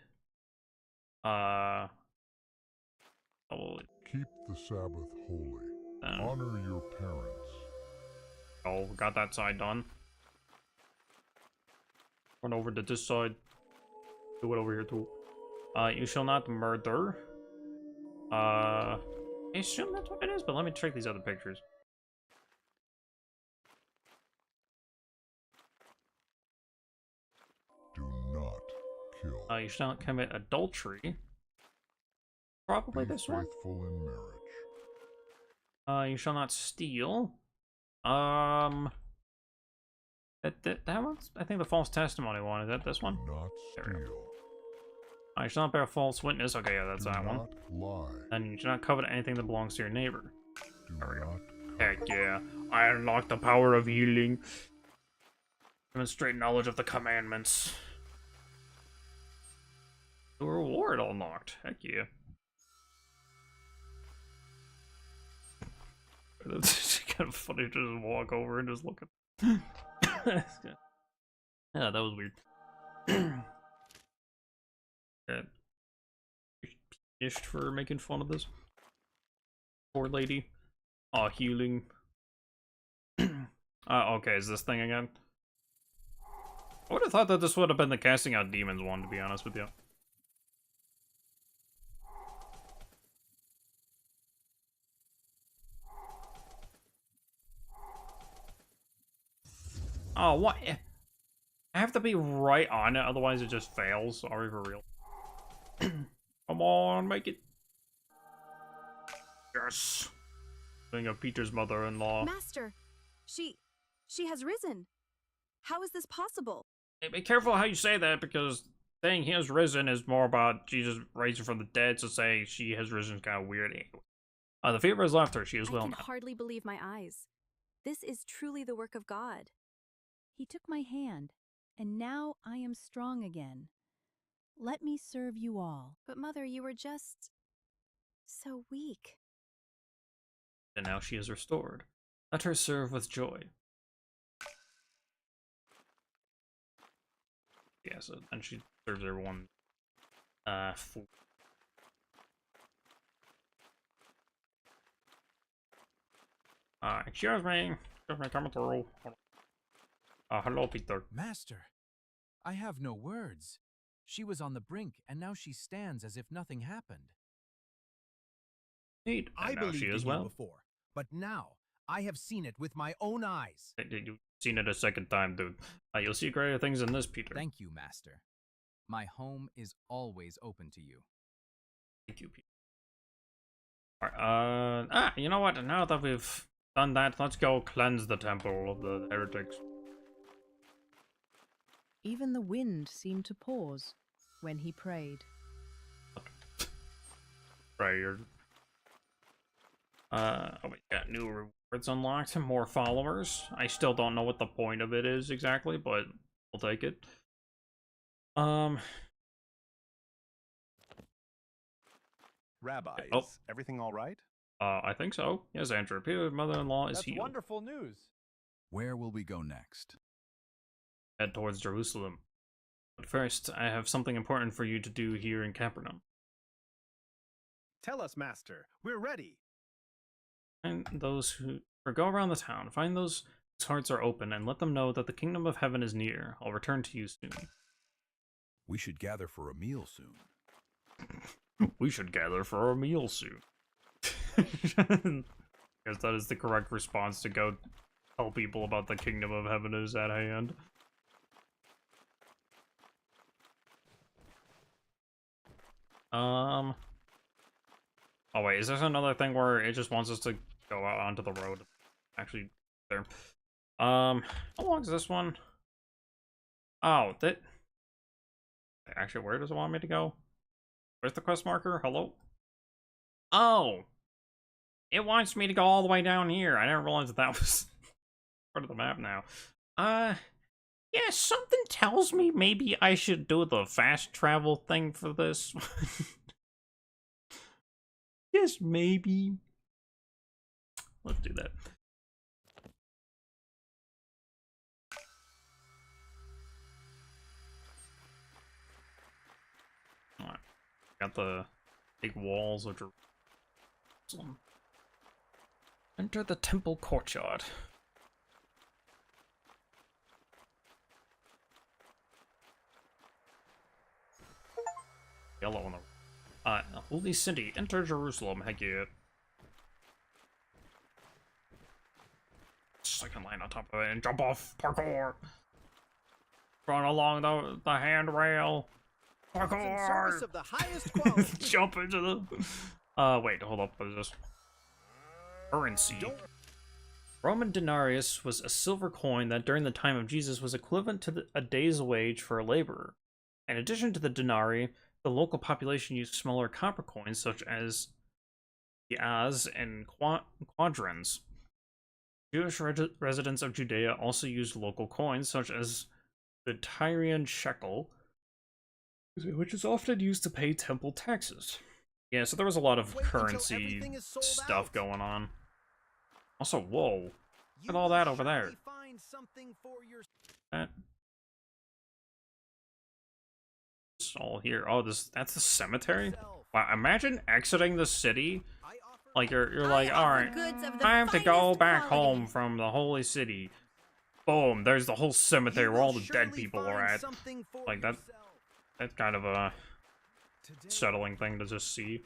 Keep the Sabbath holy. Honor your parents. Oh, got that side done. Run over to this side. Do it over here too. You shall not murder. I assume that's what it is, but let me check these other pictures. Do not kill. You shall not commit adultery. Probably Be this one. faithful in marriage. You shall not steal. That one's, I think, the false testimony one. Is that this one? Do not steal. You shall not bear false witness. Okay, yeah, that's that one. Do not lie. And you shall not covet anything that belongs to your neighbor. Do there we go. not Heck yeah. I unlocked the power of healing. Demonstrate knowledge of the commandments. The reward unlocked. Heck yeah. It's kind of funny to just walk over and just look at. Yeah, that was weird. Yeah. Punished for making fun of this poor lady. Aw, healing. Okay, is this thing again? I would have thought that this would have been the casting out demons one, to be honest with you. Oh, what? I have to be right on it, otherwise it just fails. Sorry, for real. Come on, make it. Yes. Being a Peter's mother-in-law. Master, she has risen. How is this possible? Hey, be careful how you say that, because saying he has risen is more about Jesus rising from the dead, so saying she has risen is kind of weird. The fever has left her. She is well I now. can hardly believe my eyes. This is truly the work of God. He took my hand, and now I am strong again. Let me serve you all. But Mother, you were just so weak. And now she is restored. Let her serve with joy. Yeah, so and she serves everyone. Food. Excuse me, coming through. Hello, Peter. Master, I have no words. She was on the brink, and now she stands as if nothing happened. Neat. I now believed she in is you well. before, but now I have seen it with my own eyes. You've seen it a second time, dude. You'll see greater things in this, Peter. Thank you, Master. My home is always open to you. Thank you, Peter. Alright, you know what? Now that we've done that, let's go cleanse the temple of the heretics. Even the wind seemed to pause when he prayed. Prayer. Oh, we got new rewards unlocked, more followers. I still don't know what the point of it is exactly, but we'll take it. Rabbi, Oh. is everything all right? I think so. Yes, Andrew. Peter's mother-in-law is That's healed. wonderful news. Where will we go next? Head towards Jerusalem. But first, I have something important for you to do here in Capernaum. Tell us, Master. We're ready. And those who go around the town, find those whose hearts are open, and let them know that the kingdom of heaven is near. I'll return to you soon. We should gather for a meal soon. We should gather for a meal soon. Because that is the correct response to go tell people about the kingdom of heaven is at hand. Oh wait, is this another thing where it just wants us to go out onto the road? Actually, there. How long is this one? Oh, that. Actually, where does it want me to go? Where's the quest marker? Hello? Oh! It wants me to go all the way down here. I didn't realize that was part of the map now. Yeah, something tells me maybe I should do the fast travel thing for this. Yes, maybe. Let's do that. Alright. Got the big walls of Jerusalem. Enter the temple courtyard. Yellow on the holy city, enter Jerusalem, heck yeah. Second line on top of it and jump off, parkour. Run along the handrail. Parkour! In service of the highest quality. Jump into the... wait, hold up, what is this? Currency. Roman denarius was a silver coin that during the time of Jesus was equivalent to a day's wage for a laborer. In addition to the denarii, the local population used smaller copper coins such as pias and quadrans. Jewish residents of Judea also used local coins such as the Tyrian shekel, which is often used to pay temple taxes. Yeah, so there was a lot of currency stuff going on. Also, whoa, look at all that over there. That. It's all here. Oh, that's the cemetery? Wow, imagine exiting the city. Like, you're like, alright, time to go back home from the holy city. Boom, there's the whole cemetery where all the dead people are at. Like, that's kind of a settling thing to just see.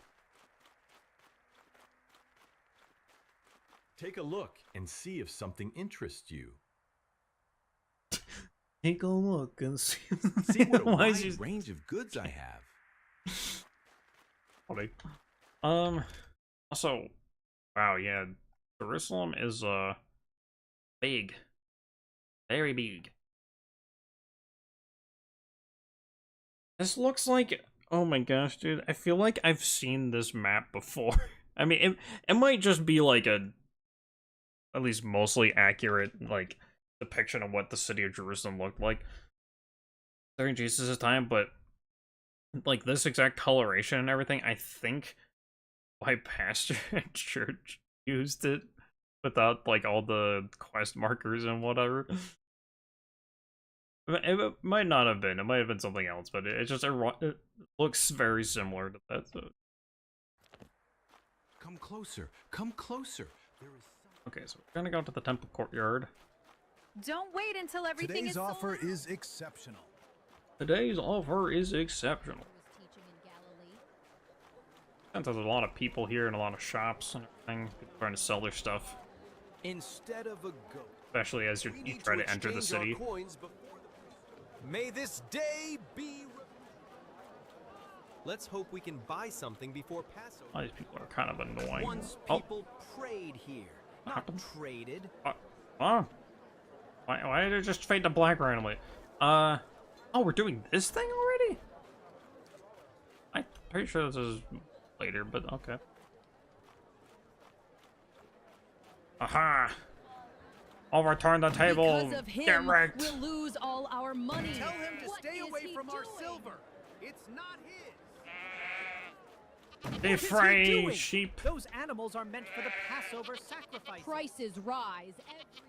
Take a look and see if something interests you. Take a look and see. See what a wide range of goods I have. Funny. Also, wow, yeah, Jerusalem is big, very big. This looks like, oh my gosh, dude, I feel like I've seen this map before. I mean, it might just be like a, at least mostly accurate, like, depiction of what the city of Jerusalem looked like during Jesus' time, but like this exact coloration and everything, I think my pastor at church used it without like all the quest markers and whatever. It might not have been. It might have been something else, but it looks very similar to that. So. Come closer. Come closer. There is okay, so we're gonna go to the temple courtyard. Don't wait until everything Today's offer is exceptional. Today's offer is exceptional. Since there's a lot of people here and a lot of shops and everything, people trying to sell their stuff. Instead of a goat, especially as you try to enter the city. May this day be. Let's hope we can buy something before Passover. All these people are kind of annoying. Once people prayed here, not traded. Why did it just fade to black randomly? Oh, we're doing this thing already? I'm pretty sure this is later, but okay. Aha! Overturn the table. Because of him, get wrecked. We'll lose all our money. Tell him to What stay is away he from our doing? silver. It's not his. Be free, sheep. Those animals are meant for the Passover sacrifice. Prices rise every.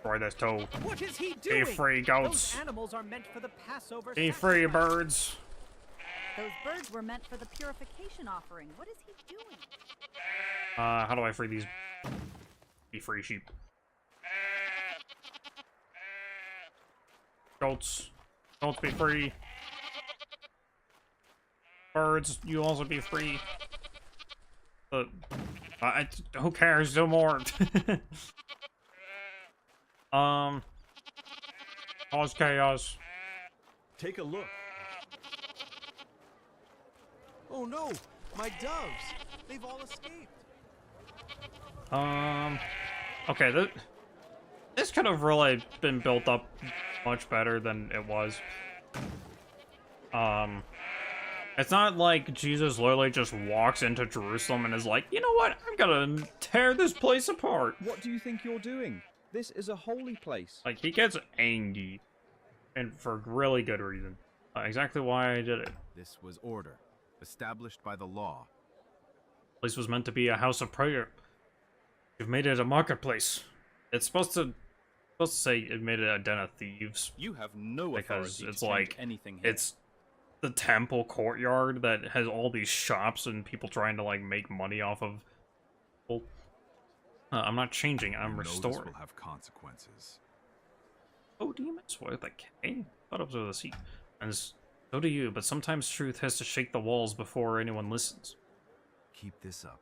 Destroy this toe. What is he doing? Be free, goats. Those animals are meant for the Passover Be sacrifice. free, birds. Those birds were meant for the purification offering. What is he doing? How do I free these? Be free, sheep. Goats. Goats, be free. Birds, you also be free. Who cares? No more. Cause chaos. Take a look. Oh no! My doves! They've all escaped! Okay, this could have really been built up much better than it was. It's not like Jesus literally just walks into Jerusalem and is like, you know what, I'm gonna tear this place apart. What do you think you're doing? This is a holy place. Like, he gets angry, and for really good reason. Exactly why I did it. This was order, established by the law. Place was meant to be a house of prayer. You've made it a marketplace. It's supposed to say it made it a den of thieves. You have no because authority it's to like change anything here. it's the temple courtyard that has all these shops and people trying to like make money off of. Well, I'm not changing. I'm restoring. This will have consequences. Oh, do you mess with a K? Thought it was with a C. And so do you. But sometimes truth has to shake the walls before anyone listens. Keep this up,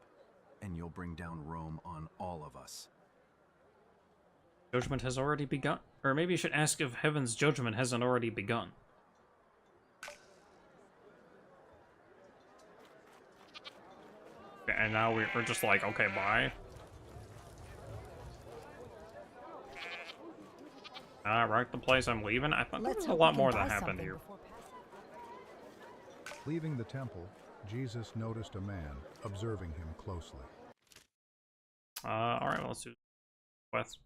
and you'll bring down Rome on all of us. Judgment has already begun. Or maybe you should ask if heaven's judgment hasn't already begun. Okay, and now we're just like, okay, bye. Right the place I'm leaving. I thought there was a lot more that happened here. Leaving the temple, Jesus noticed a man observing him closely. Alright, well, let's do west.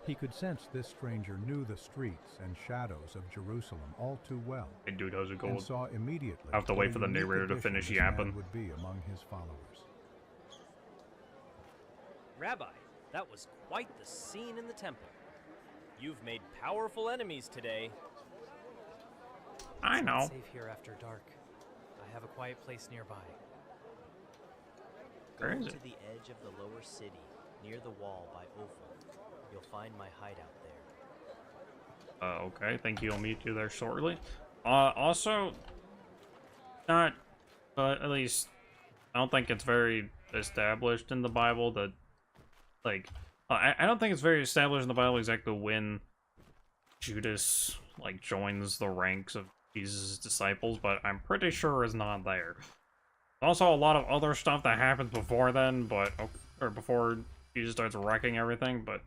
He could sense this stranger knew the streets and shadows of Jerusalem all too well. Hey, dude, how's it And going? saw immediately I have to what wait a for the unique narrator to addition finish this man yapping. would be among his followers. Rabbi, that was quite the scene in the temple. You've made powerful enemies today. I know. It's safe here after dark. I have a quiet place nearby. Where Go is to it? the edge of the lower city, near the wall by Ophel. You'll find my hideout there. Okay, thank you. I'll meet you there shortly. Also, not, at least, I don't think it's very established in the Bible that, like, I don't think it's very established in the Bible exactly when Judas, like, joins the ranks of Jesus' disciples, but I'm pretty sure it's not there. Also, a lot of other stuff that happens before then, but, or before Jesus starts wrecking everything, but,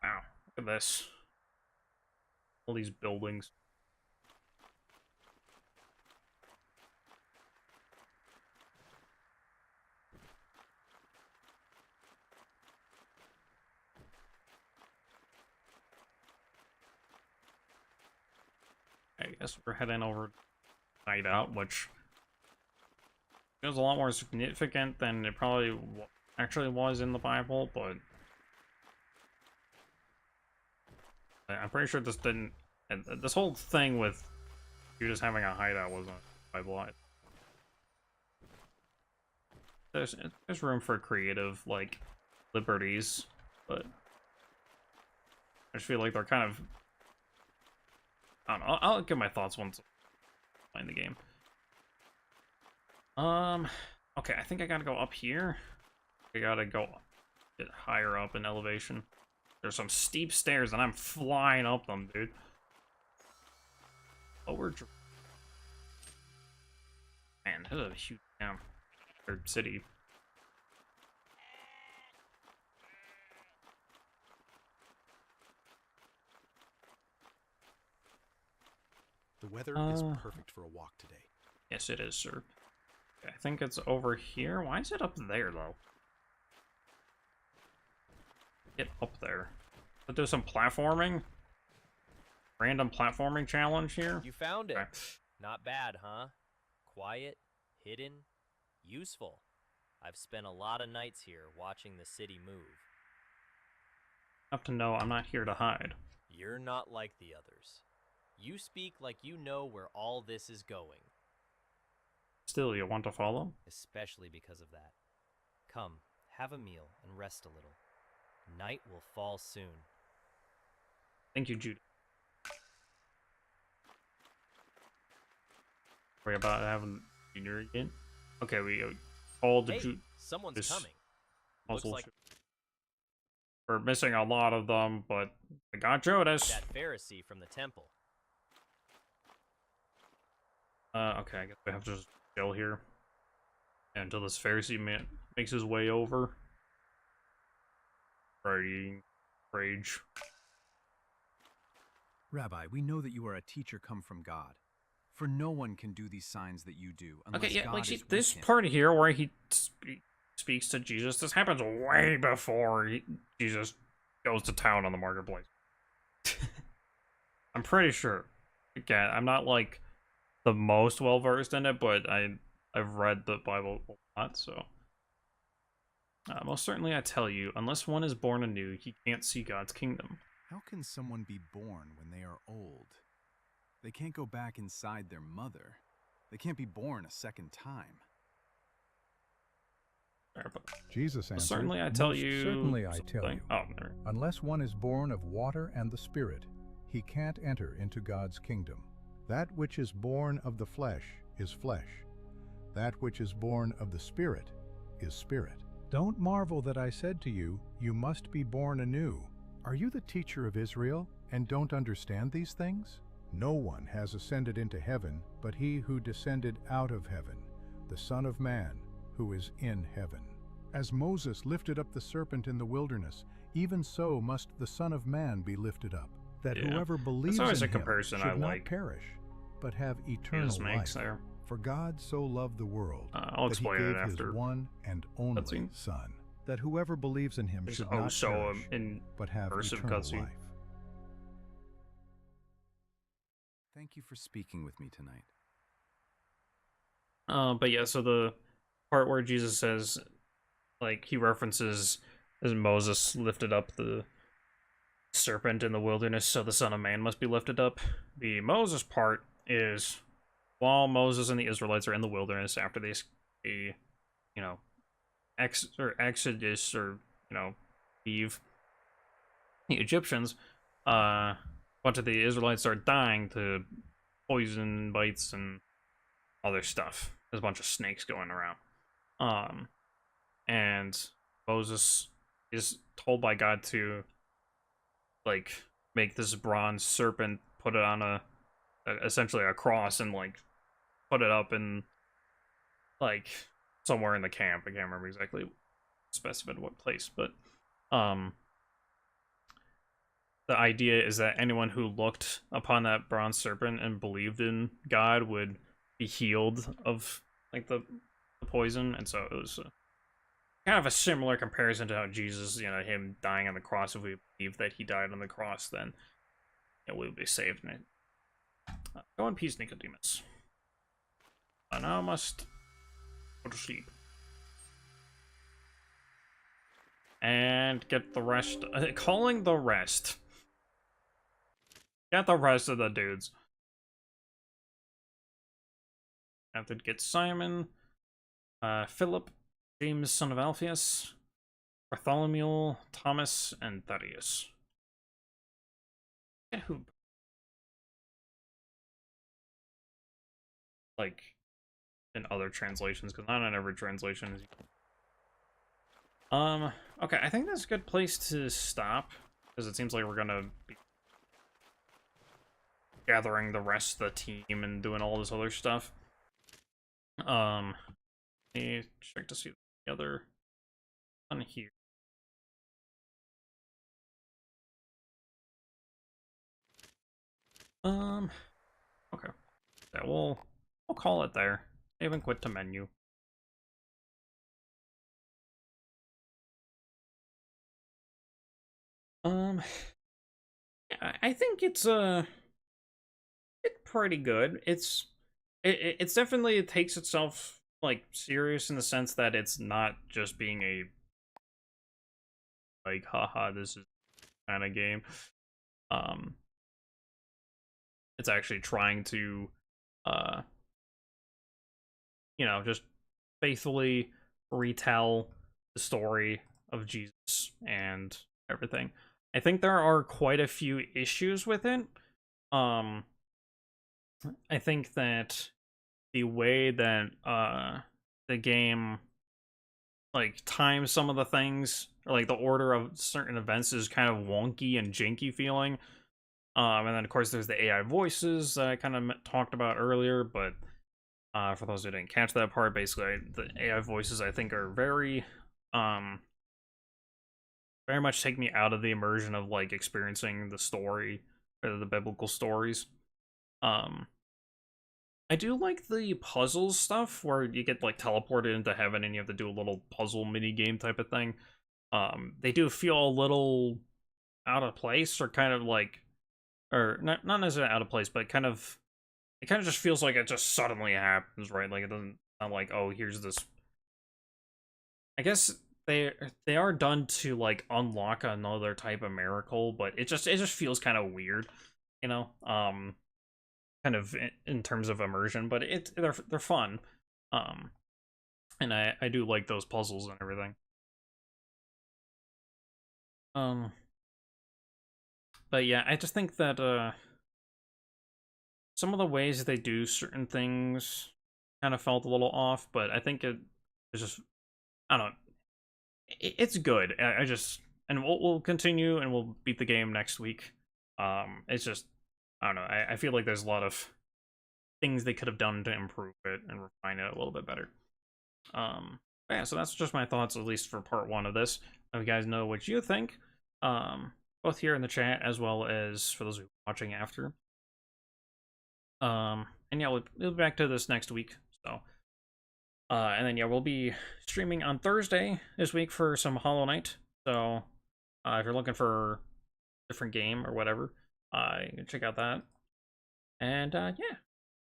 wow, look at this. All these buildings. I guess we're heading over to Hideout, which feels a lot more significant than it probably actually was in the Bible, but I'm pretty sure this didn't. And this whole thing with you just having a hideout wasn't Bible. There's room for creative, like, liberties, but I just feel like they're kind of. I don't know. I'll give my thoughts once I find the game. Okay, I think I gotta go up here. I gotta go get higher up in elevation. There's some steep stairs, and I'm flying up them, dude. Lower. Man, this is a huge town or city. The weather is perfect for a walk today. Yes, it is, sir. I think it's over here. Why is it up there, though? Get up there. Let's do some platforming. Random platforming challenge here. You found it. Okay. Not bad, huh? Quiet, hidden, useful. I've spent a lot of nights here watching the city move. Enough to know I'm not here to hide. You're not like the others. You speak like you know where all this is going. Still, you want to follow? Especially because of that. Come, have a meal and rest a little. Night will fall soon. Thank you, Jude. Worry about having dinner again. Okay, we called the Hey, Jude. Someone's This coming. Looks puzzle like we're missing a lot of them, but I got Judas. that Pharisee from the temple. Okay, I guess we have to just chill here until this Pharisee man makes his way over. Rage. Rabbi, we know that you are a teacher come from God. For no one can do these signs that you do unless Okay, yeah, God like is see, with this him. part here where he speaks to Jesus, this happens way before Jesus goes to town on the marketplace. I'm pretty sure. Again, I'm not like the most well versed in it, but I've read the Bible a lot, so. Most certainly I tell you, unless one is born anew, he can't see God's kingdom. How can someone be born when they are old? They can't go back inside their mother. They can't be born a second time. Jesus answered, certainly I tell "Most you certainly I tell something." you, Oh, there. unless one is born of water and the Spirit, he can't enter into God's kingdom. That which is born of the flesh is flesh. That which is born of the Spirit is spirit. Don't marvel that I said to you, you must be born anew. Are you the teacher of Israel and don't understand these things? No one has ascended into heaven but he who descended out of heaven, the Son of Man, who is in heaven. As Moses lifted up the serpent in the wilderness, even so must the Son of Man be lifted up, that Yeah. whoever believes That's always in a him comparison should I not like. perish, but have eternal Jesus makes life. there. For God so loved the world I'll that he explain it gave his after one and only cutscene. Son, that whoever believes in him There's should not also perish, an but have immersive eternal cutscene. life. Thank you for speaking with me tonight. But yeah, so the part where Jesus says, like, he references as Moses lifted up the serpent in the wilderness, so the Son of Man must be lifted up. The Moses part is while Moses and the Israelites are in the wilderness after they, exodus or leave the Egyptians, a bunch of the Israelites start dying to poison bites and other stuff. There's a bunch of snakes going around. And Moses is told by God to like make this bronze serpent, put it on essentially a cross, and like put it up in like somewhere in the camp. I can't remember exactly specified what place, but the idea is that anyone who looked upon that bronze serpent and believed in God would be healed of like the poison. And so it was kind of a similar comparison to how Jesus, him dying on the cross. If we believe that he died on the cross, then we will be saved. And go in peace, Nicodemus. I now must go to sleep and get the rest. Calling the rest. Get the rest of the dudes. I have to get Simon, Philip, James, son of Alphaeus, Bartholomew, Thomas, and Thaddeus. Yeah, who? Like, in other translations, because not in every translation is. Okay, I think that's a good place to stop, because it seems like we're gonna be gathering the rest of the team and doing all this other stuff. Let me check to see the other one here. Okay. Yeah, we'll call it there. Save and quit to menu. I think it's pretty good. It's definitely, it takes itself like serious in the sense that it's not just being a like haha this is kind of game. It's actually trying to just faithfully retell the story of Jesus and everything. I think there are quite a few issues with it. I think that the way that the game like time some of the things, or like the order of certain events is kind of wonky and janky feeling. And then of course there's the AI voices that I kind of talked about earlier, but for those who didn't catch that part, basically the AI voices I think are very much take me out of the immersion of like experiencing the story or the biblical stories. I do like the puzzles stuff where you get like teleported into heaven and you have to do a little puzzle mini game type of thing. They do feel a little out of place, or kind of like, or not necessarily out of place, but kind of, it kind of just feels like it just suddenly happens, right? Like it doesn't, not like, oh, here's this. I guess they are done to like unlock another type of miracle, but it just feels kind of weird, you know. Kind of in terms of immersion, but they're fun. And I do like those puzzles and everything. But yeah, I just think that some of the ways they do certain things kind of felt a little off, but I think it's just, I don't know, it's good. I just, and we'll continue and we'll beat the game next week. It's just, I don't know, I feel like there's a lot of things they could have done to improve it and refine it a little bit better. But yeah, so that's just my thoughts, at least for part 1 of this. Let you guys know what you think, both here in the chat as well as for those who are watching after. And yeah, we'll be back to this next week. So, and then yeah, we'll be streaming on Thursday this week for some Hollow Knight. So, if you're looking for a different game or whatever, you can check out that. And yeah,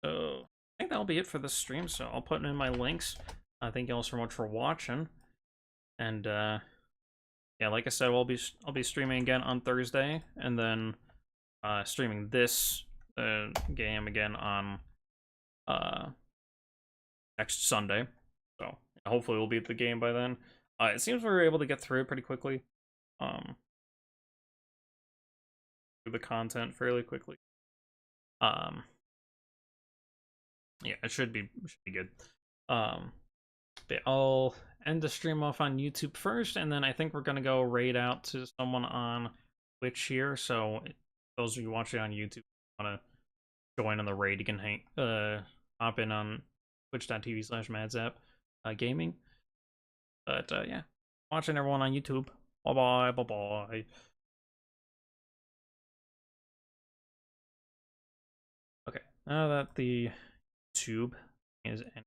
so I think that'll be it for this stream. So I'll put in my links. Thank you all so much for watching. And yeah, like I said, I'll be streaming again on Thursday, and then streaming this game again on next Sunday. So hopefully we'll beat the game by then. It seems we were able to get through it pretty quickly. Through the content fairly quickly. Yeah, it should be good. But I'll end the stream off on YouTube first, and then I think we're gonna go raid out to someone on Twitch here. So those of you watching on YouTube want to join in the raid, you can hop in on twitch.tv/MatZap gaming. But yeah, watching everyone on YouTube. Bye bye. Okay, now that the YouTube is ended.